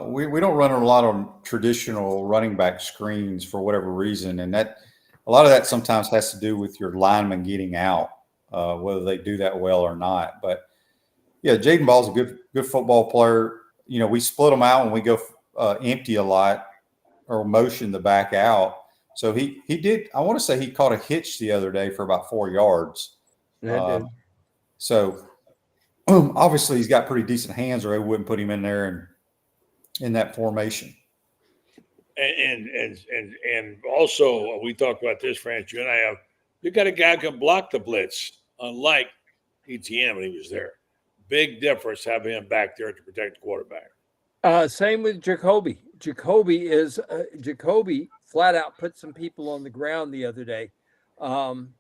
We don't run a lot of traditional running back screens for whatever reason, and that a lot of that sometimes has to do with your lineman getting out, whether they do that well or not. But yeah, Jaden Ball's a good football player. We split them out and we go empty a lot or motion the back out. So he did. I want to say he caught a hitch the other day for about 4 yards. So obviously he's got pretty decent hands, or they wouldn't put him in there in that formation. And also we talked about this, France. You and I have. You got a guy who can block the blitz, unlike ETM when he was there. Big difference having him back there to protect the quarterback. Same with Jacoby. Jacoby flat out put some people on the ground the other day. And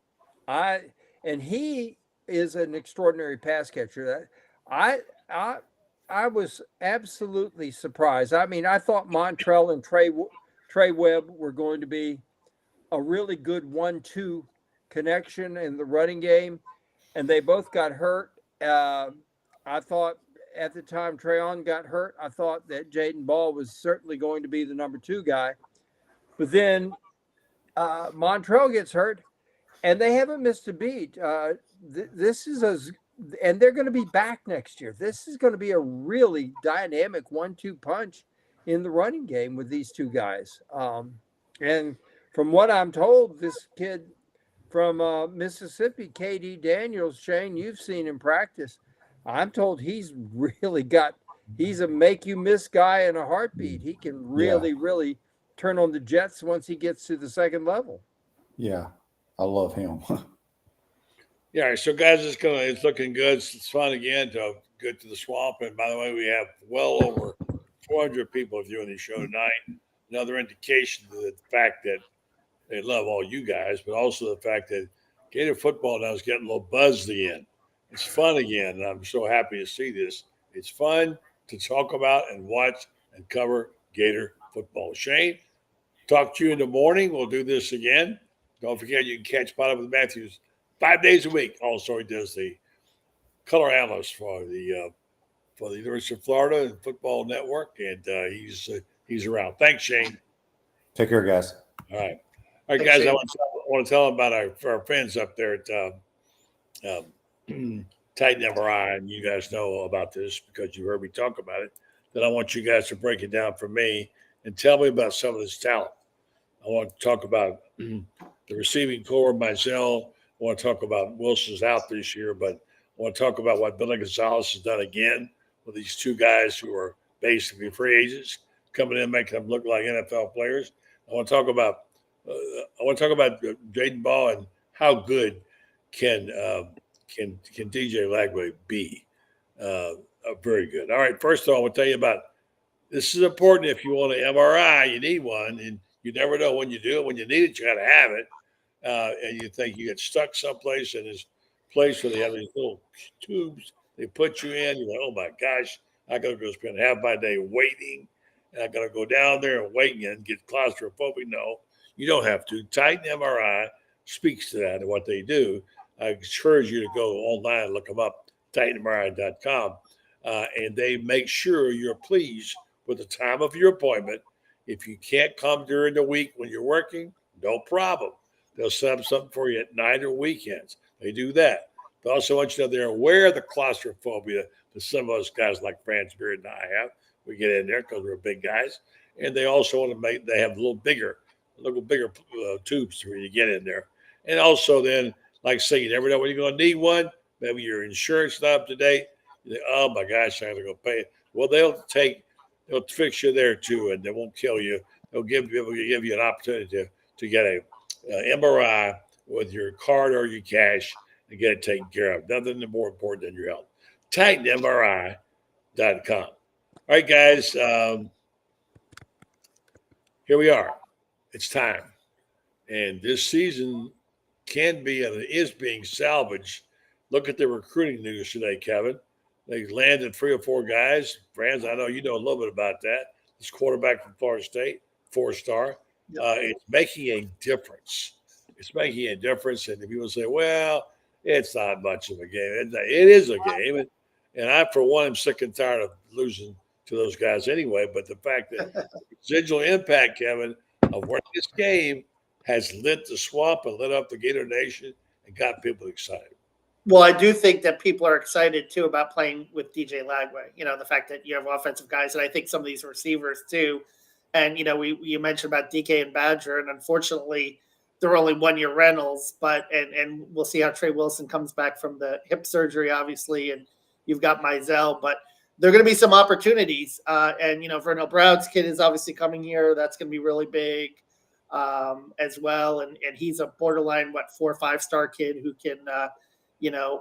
he is an extraordinary pass catcher. I was absolutely surprised. I mean, I thought Montrell and Trey Webb were going to be a really good 1-2 connection in the running game, and they both got hurt. I thought at the time Trayon got hurt, I thought that Jaden Ball was certainly going to be the number 2 guy. But then Montrell gets hurt, and they haven't missed a beat. And they're going to be back next year. This is going to be a really dynamic 1-2 punch in the running game with these 2 guys. And from what I'm told, this kid from Mississippi, KD Daniels, Shane, you've seen him practice. I'm told he's a make you miss guy in a heartbeat. He can really turn on the jets once he gets to the second level. Yeah, I love him. Yeah, so guys, it's looking good. It's fun again to get to the swamp. And by the way, we have well over 400 people viewing the show tonight. Another indication of the fact that they love all you guys, but also the fact that Gator football now is getting a little buzz again. It's fun again, and I'm so happy to see this. It's fun to talk about and watch and cover Gator football. Shane, talk to you in the morning. We'll do this again. Don't forget you can catch Pot Up with Matthews 5 days a week. Also, he does the color analyst for the University of Florida and Football Network, and he's around. Thanks, Shane. Take care, guys. All right, thanks, guys. Shane. I want to tell them about our friends up there at Titan MRI, and you guys know about this because you heard me talk about it. Then I want you guys to break it down for me and tell me about some of this talent. I want to talk about the receiving core, Mizell. I want to talk about Wilson's out this year, but I want to talk about what Billy Gonzalez has done again with these 2 guys who are basically free agents coming in, making them look like NFL players. I want to talk about Jaden Ball and how good can DJ Lagway be. Very good. All right. First of all, I will tell you about this is important. If you want an MRI, you need one, and you never know when you do it. When you need it, you got to have it. And you think you get stuck someplace in this place where they have these little tubes they put you in. You're like, oh my gosh, I got to go spend half my day waiting. And I got to go down there and wait and get claustrophobic. No, you don't have to. Titan MRI speaks to that and what they do. I encourage you to go online, look them up, titanmri.com, and they make sure you're pleased with the time of your appointment. If you can't come during the week when you're working, no problem. They'll set up something for you at night or weekends. They do that. They also want you to know they're aware of the claustrophobia that some of us guys like Franz Beard and I have. We get in there because we're big guys. And they also want to they have a little bigger tubes for you to get in there. And also then, like I say, you never know when you're going to need one. Maybe your insurance is not up to date. You think, oh my gosh, I got to go pay it. Well, they'll fix you there too, and they won't kill you. They'll give you an opportunity to get a MRI with your card or your cash and get it taken care of. Nothing more important than your health. TitanMRI.com. All right, guys. Here we are. It's time. And this season can be and is being salvaged. Look at the recruiting news today, Kevin. They landed 3 or 4 guys. Franz, I know you know a little bit about that. This quarterback from Florida State, 4-star. It's making a difference. It's making a difference. And if people say, well, it's not much of a game. It is a game. And I, for one, am sick and tired of losing to those guys anyway. But the fact that the residual impact, Kevin, of winning this game has lit the swamp and lit up the Gator Nation and got people excited. Well, I do think that people are excited, too, about playing with DJ Lagway. You know, the fact that you have offensive guys, and I think some of these receivers, too. And, you know, you mentioned about DK and Badger, and unfortunately, they're only 1-year rentals. But and we'll see how Trey Wilson comes back from the hip surgery, obviously, and you've got Mizell. But there are going to be some opportunities. And, Vernell Brown's kid is obviously coming here. That's going to be really big as well. And he's a borderline, 4 or 5-star kid who can,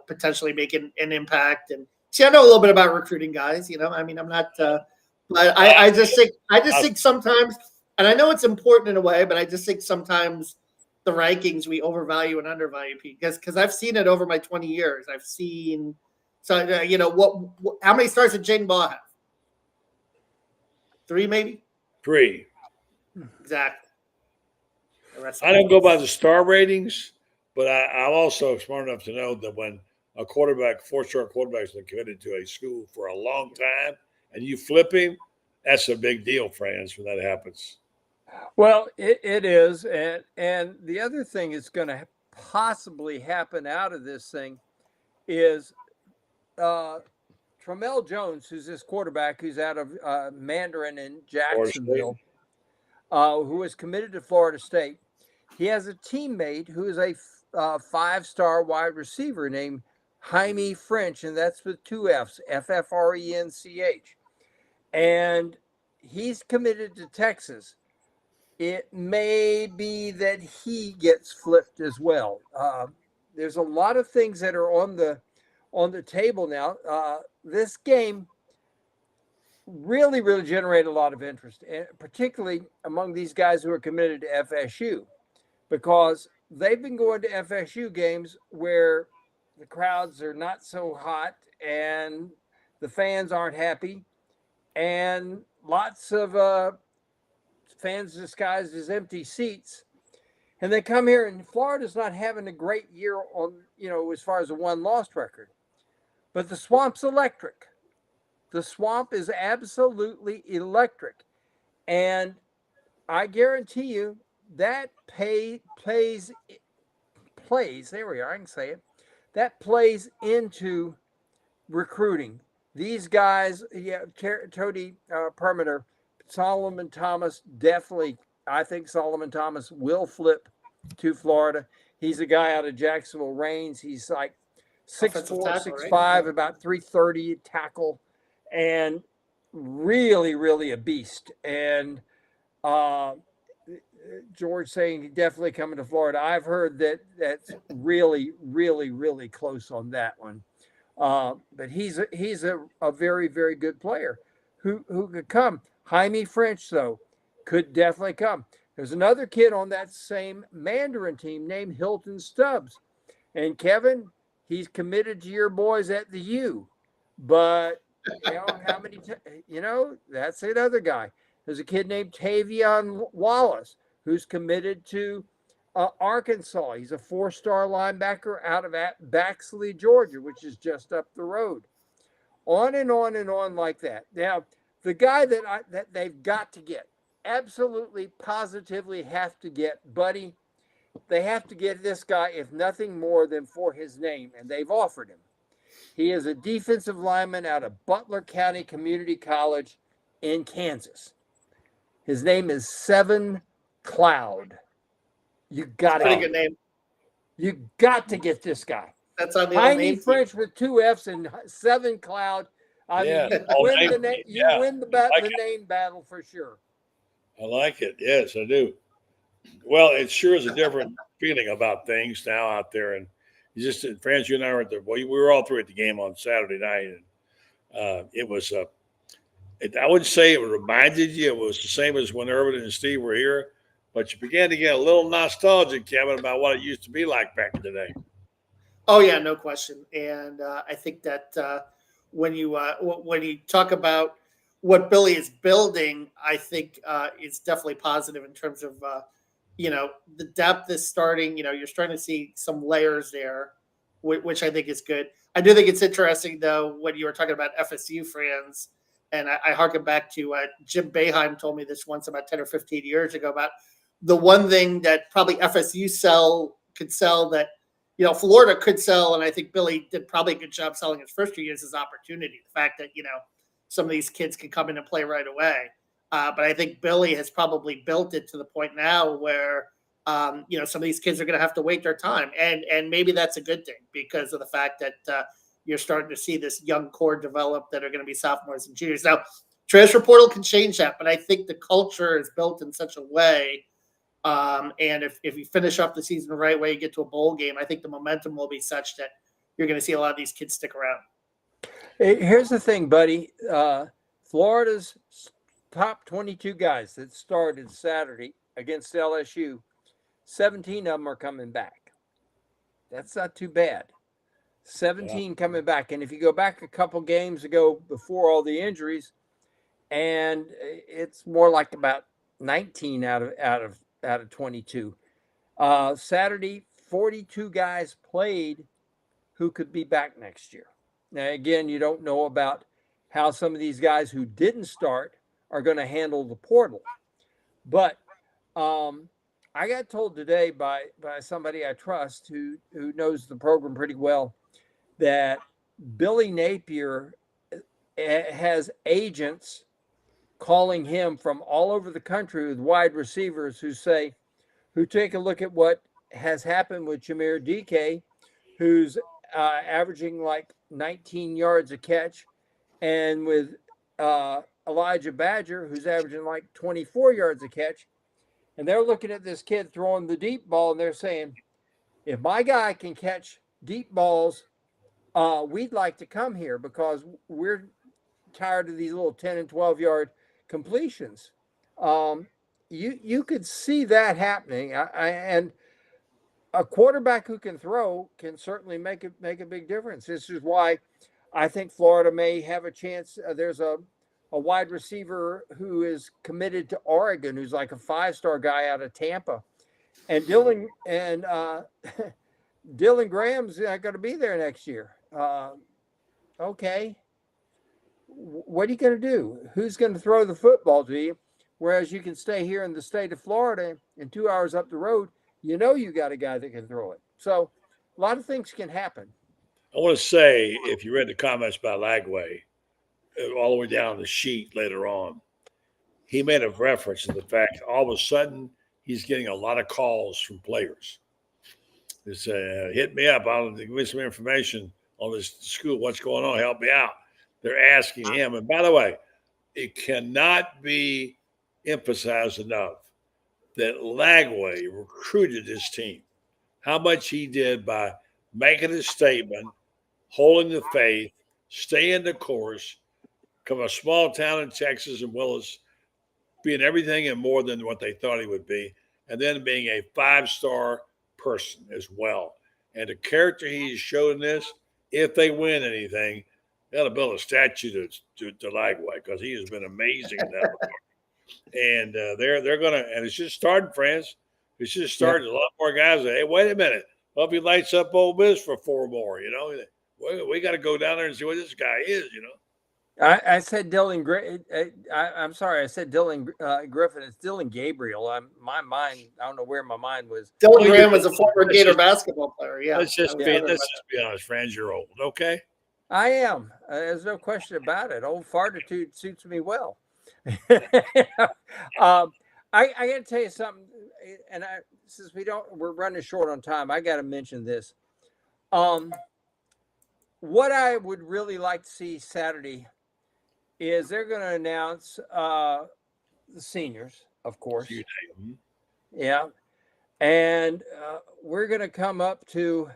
potentially make an impact. And see, I know a little bit about recruiting, guys. I'm not, but I just think sometimes, and I know it's important in a way, but I just think sometimes the rankings we overvalue and undervalue because I've seen it over my 20 years. I've seen. So, how many stars did Jaden Baugh have? 3, maybe? 3. Exactly. I don't go by the star ratings, but I'm also smart enough to know that when a quarterback, 4-star quarterback, is committed to a school for a long time and you flip him, that's a big deal, friends, when that happens. Well, it is. And the other thing that's going to possibly happen out of this thing is Tramel Jones, who's this quarterback who's out of Mandarin in Jacksonville, who is committed to Florida State. He has a teammate who is a 5-star wide receiver named Jaime French, and that's with 2 F's, F-F-R-E-N-C-H. And he's committed to Texas. It may be that he gets flipped as well. There's a lot of things that are on the table now. This game really, really generated a lot of interest, and particularly among these guys who are committed to FSU, because they've been going to FSU games where the crowds are not so hot and the fans aren't happy, and lots of fans disguised as empty seats. And they come here, and Florida's not having a great year on, as far as a 1-loss record. But the Swamp's electric. The Swamp is absolutely electric. And I guarantee you that plays, there we are, I can say it, that plays into recruiting. These guys, Tony Permiter, Solomon Thomas, definitely, I think Solomon Thomas will flip to Florida. He's a guy out of Jacksonville Reigns. He's like 6'4", 6'5", right? About 330 tackle, and really, really a beast. And George saying he definitely coming to Florida. I've heard that's really, really, really close on that one. But he's a very, very good player who could come. Jaime French, though, could definitely come. There's another kid on that same Mandarin team named Hilton Stubbs. And Kevin, he's committed to your boys at the U. But, how many, that's another guy. There's a kid named Tavion Wallace who's committed to Arkansas. He's a 4-star linebacker out of Baxley, Georgia, which is just up the road. On and on and on like that. Now, the guy that they've got to get, absolutely, positively have to get, buddy, they have to get this guy, if nothing more than for his name, and they've offered him. He is a defensive lineman out of Butler County Community College in Kansas. His name is Seven Cloud. You got to pretty good name. You got to get this guy. That's on the Jaime French with 2 F's and Seven Cloud. I mean, you win the name battle for sure. I like it. Yes, I do. Well, it sure is a different feeling about things now out there. And you just, France, you and I were at we were all 3 at the game on Saturday night. And it was, I wouldn't say it reminded you. It was the same as when Irvin and Steve were here. But you began to get a little nostalgic, Kevin, about what it used to be like back in the day. Oh, yeah, no question. And I think that when you talk about what Billy is building, I think it's definitely positive in terms of, the depth is starting. You're starting to see some layers there, which I think is good. I do think it's interesting, though, when you were talking about FSU fans, and I harken back to Jim Boeheim told me this once about 10 or 15 years ago about the one thing that probably FSU could sell that, Florida could sell, and I think Billy did probably a good job selling his first few years, is opportunity. The fact that, some of these kids can come in and play right away. But I think Billy has probably built it to the point now where, some of these kids are going to have to wait their time. And maybe that's a good thing because of the fact that, you're starting to see this young core develop that are going to be sophomores and juniors. Now, transfer portal can change that, but I think the culture is built in such a way. And if you finish up the season the right way, you get to a bowl game, I think the momentum will be such that you're going to see a lot of these kids stick around. Here's the thing, buddy. Florida's top 22 guys that started Saturday against LSU, 17 of them are coming back. That's not too bad. 17 coming back. And if you go back a couple games ago before all the injuries, and it's more like about 19 out of 22. Saturday, 42 guys played who could be back next year. Now, again, you don't know about how some of these guys who didn't start are going to handle the portal. But I got told today by somebody I trust who knows the program pretty well that Billy Napier has agents calling him from all over the country with wide receivers who take a look at what has happened with Jameer DK, who's averaging like 19 yards a catch, and with Elijah Badger, who's averaging like 24 yards a catch. And they're looking at this kid throwing the deep ball, and they're saying, if my guy can catch deep balls, we'd like to come here because we're tired of these little 10 and 12 yard completions. You could see that happening. And a quarterback who can throw can certainly make a big difference. This is why I think Florida may have a chance. There's a wide receiver who is committed to Oregon, who's like a 5-star guy out of Tampa, and Dylan Graham's not going to be there next year. Okay, what are you going to do? Who's going to throw the football to you? Whereas you can stay here in the state of Florida and 2 hours up the road, you got a guy that can throw it. So a lot of things can happen. I want to say, if you read the comments by Lagway, all the way down the sheet later on, he made a reference to the fact all of a sudden he's getting a lot of calls from players. They say, hit me up. I'll give me some information on this school. What's going on? Help me out. They're asking him. And by the way, it cannot be emphasized enough that Lagway recruited his team. How much he did by making a statement, holding the faith, staying the course, from a small town in Texas and Willis, being everything and more than what they thought he would be, and then being a 5-star person as well. And the character he's showed in this, if they win anything, they got to build a statue to Lagway because he has been amazing in that regard. And they're gonna, and it's just starting, friends. It's just starting. A lot more guys say, hey, wait a minute. Well, if he lights up Ole Miss for 4 more, we got to go down there and see what this guy is, I said Dylan. I'm sorry. I said Dylan Griffin. It's Dylan Gabriel. My mind. I don't know where my mind was. Dylan Graham was a former Gator basketball player. Yeah. Let's just be honest, friends. You're old, okay? I am. There's no question about it. Old fartitude suits me well. I got to tell you something, and since we're running short on time, I got to mention this. What I would really like to see Saturday is they're going to announce the seniors, of course. Yeah. And we're going to come up to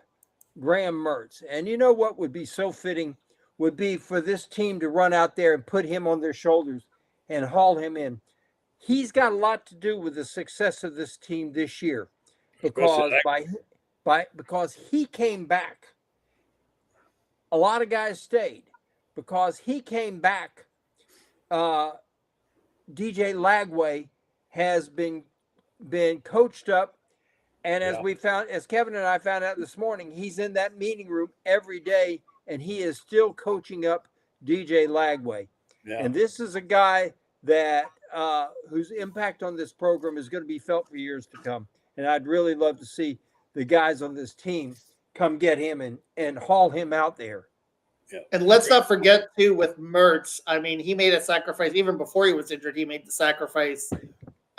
Graham Mertz. And you know what would be so fitting would be for this team to run out there and put him on their shoulders and haul him in. He's got a lot to do with the success of this team this year because because he came back. A lot of guys stayed because he came back. DJ Lagway has been coached up, and as Kevin and I found out this morning, he's in that meeting room every day, and he is still coaching up DJ Lagway. Yeah. And this is a guy that whose impact on this program is going to be felt for years to come. And I'd really love to see the guys on this team come get him and haul him out there. Yeah. And let's not forget, too, with Mertz, I mean, he made a sacrifice. Even before he was injured, he made the sacrifice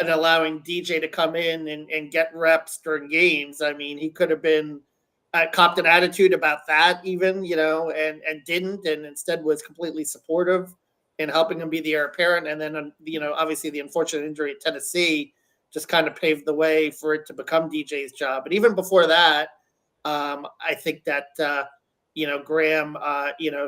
in allowing DJ to come in and get reps during games. I mean, he could have been copped an attitude about that even, and didn't, and instead was completely supportive in helping him be the heir apparent. And then, obviously the unfortunate injury at Tennessee just kind of paved the way for it to become DJ's job. But even before that, I think that, Graham,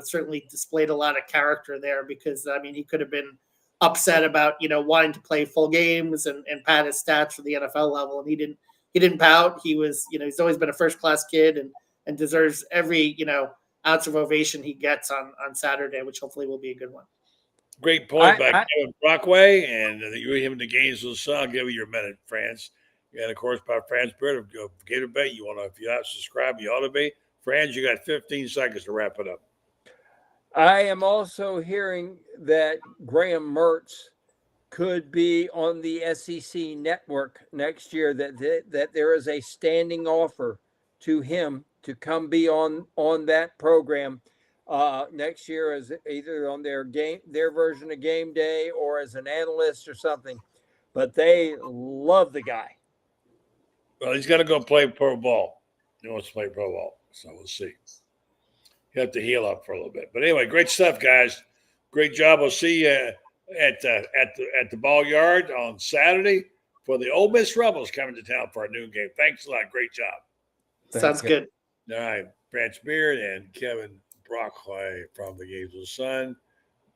certainly displayed a lot of character there because, he could have been upset about, wanting to play full games and pad his stats for the NFL level. And he didn't pout. He was, he's always been a first-class kid and deserves every, ounce of ovation he gets on Saturday, which hopefully will be a good one. Great point by Kevin Brockway, and you him in the Gainesville Sun. I'll give you your minute, Franz. And of course, by Franz Bird of Gator Bait, if you're not subscribed, you ought to be. Franz, you got 15 seconds to wrap it up. I am also hearing that Graham Mertz could be on the SEC network next year, that there is a standing offer to him to come be on that program next year as either on their version of Game Day or as an analyst or something. But they love the guy. Well, he's got to go play pro ball. He wants to play pro ball, so we'll see. You have to heal up for a little bit. But anyway, great stuff, guys. Great job. We'll see you at the ball yard on Saturday for the Ole Miss Rebels coming to town for our noon game. Thanks a lot. Great job. Sounds good. All right, Branch Beard and Kevin Brockway from the Gainesville Sun.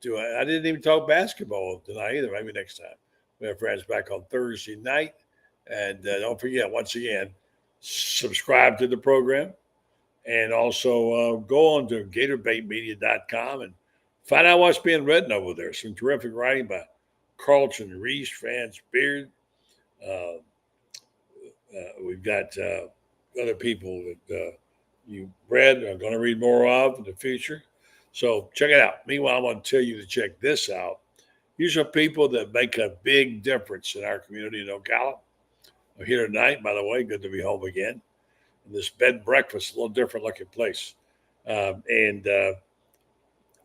I didn't even talk basketball tonight either. Maybe next time. We have friends back on Thursday night. And don't forget, once again, subscribe to the program. And also go on to GatorBaitMedia.com and find out what's being written over there. Some terrific writing by Carlton Reese, Franz Beard. We've got other people that you read are going to read more of in the future. So check it out. Meanwhile, I want to tell you to check this out. These are people that make a big difference in our community in Ocala. I'm here tonight, by the way. Good to be home again. And this bed and breakfast, a little different looking place.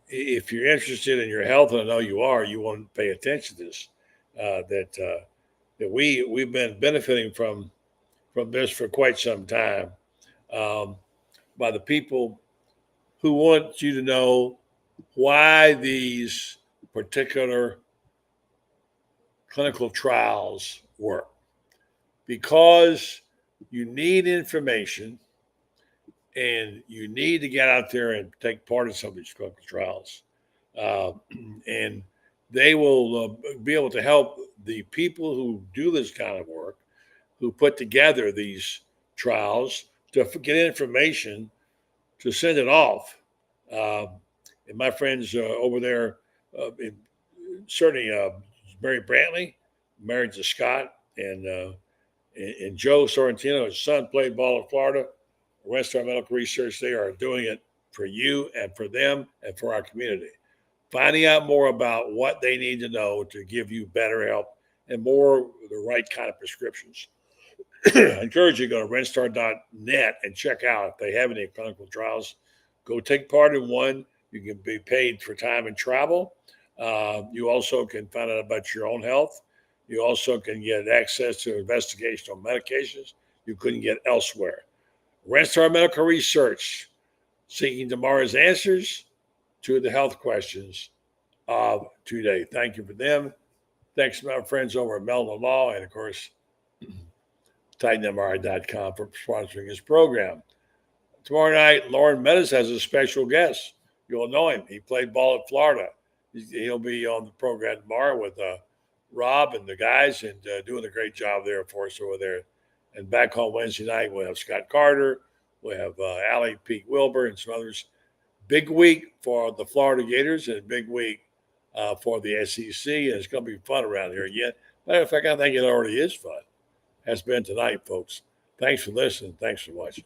If you're interested in your health, and I know you are, you want to pay attention to this. That we've been benefiting from this for quite some time by the people who want you to know why these particular clinical trials work. Because you need information and you need to get out there and take part in some of these clinical trials. And they will be able to help the people who do this kind of work, who put together these trials, to get information to send it off. And my friends over there, certainly Mary Brantley, married to Scott, and Joe Sorrentino, his son, played ball in Florida. West Star Medical Research, they are doing it for you and for them and for our community. Finding out more about what they need to know to give you better help and more the right kind of prescriptions. I encourage you to go to rentstar.net and check out if they have any clinical trials. Go take part in one. You can be paid for time and travel. You also can find out about your own health. You also can get access to investigational medications you couldn't get elsewhere. Rentstar Medical Research, seeking tomorrow's answers to the health questions of today. Thank you for them. Thanks to my friends over at Melvin Law and, of course, TitanMRI.com for sponsoring this program. Tomorrow night, Lauren Meadows has a special guest. You'll know him. He played ball at Florida. He'll be on the program tomorrow with Rob and the guys and doing a great job there for us over there. And back home Wednesday night, we'll have Scott Carter. We'll have Allie Pete Wilbur and some others. Big week for the Florida Gators and a big week for the SEC. And it's going to be fun around here again. Matter of fact, I think it already is fun. Has been tonight, folks. Thanks for listening. Thanks for watching.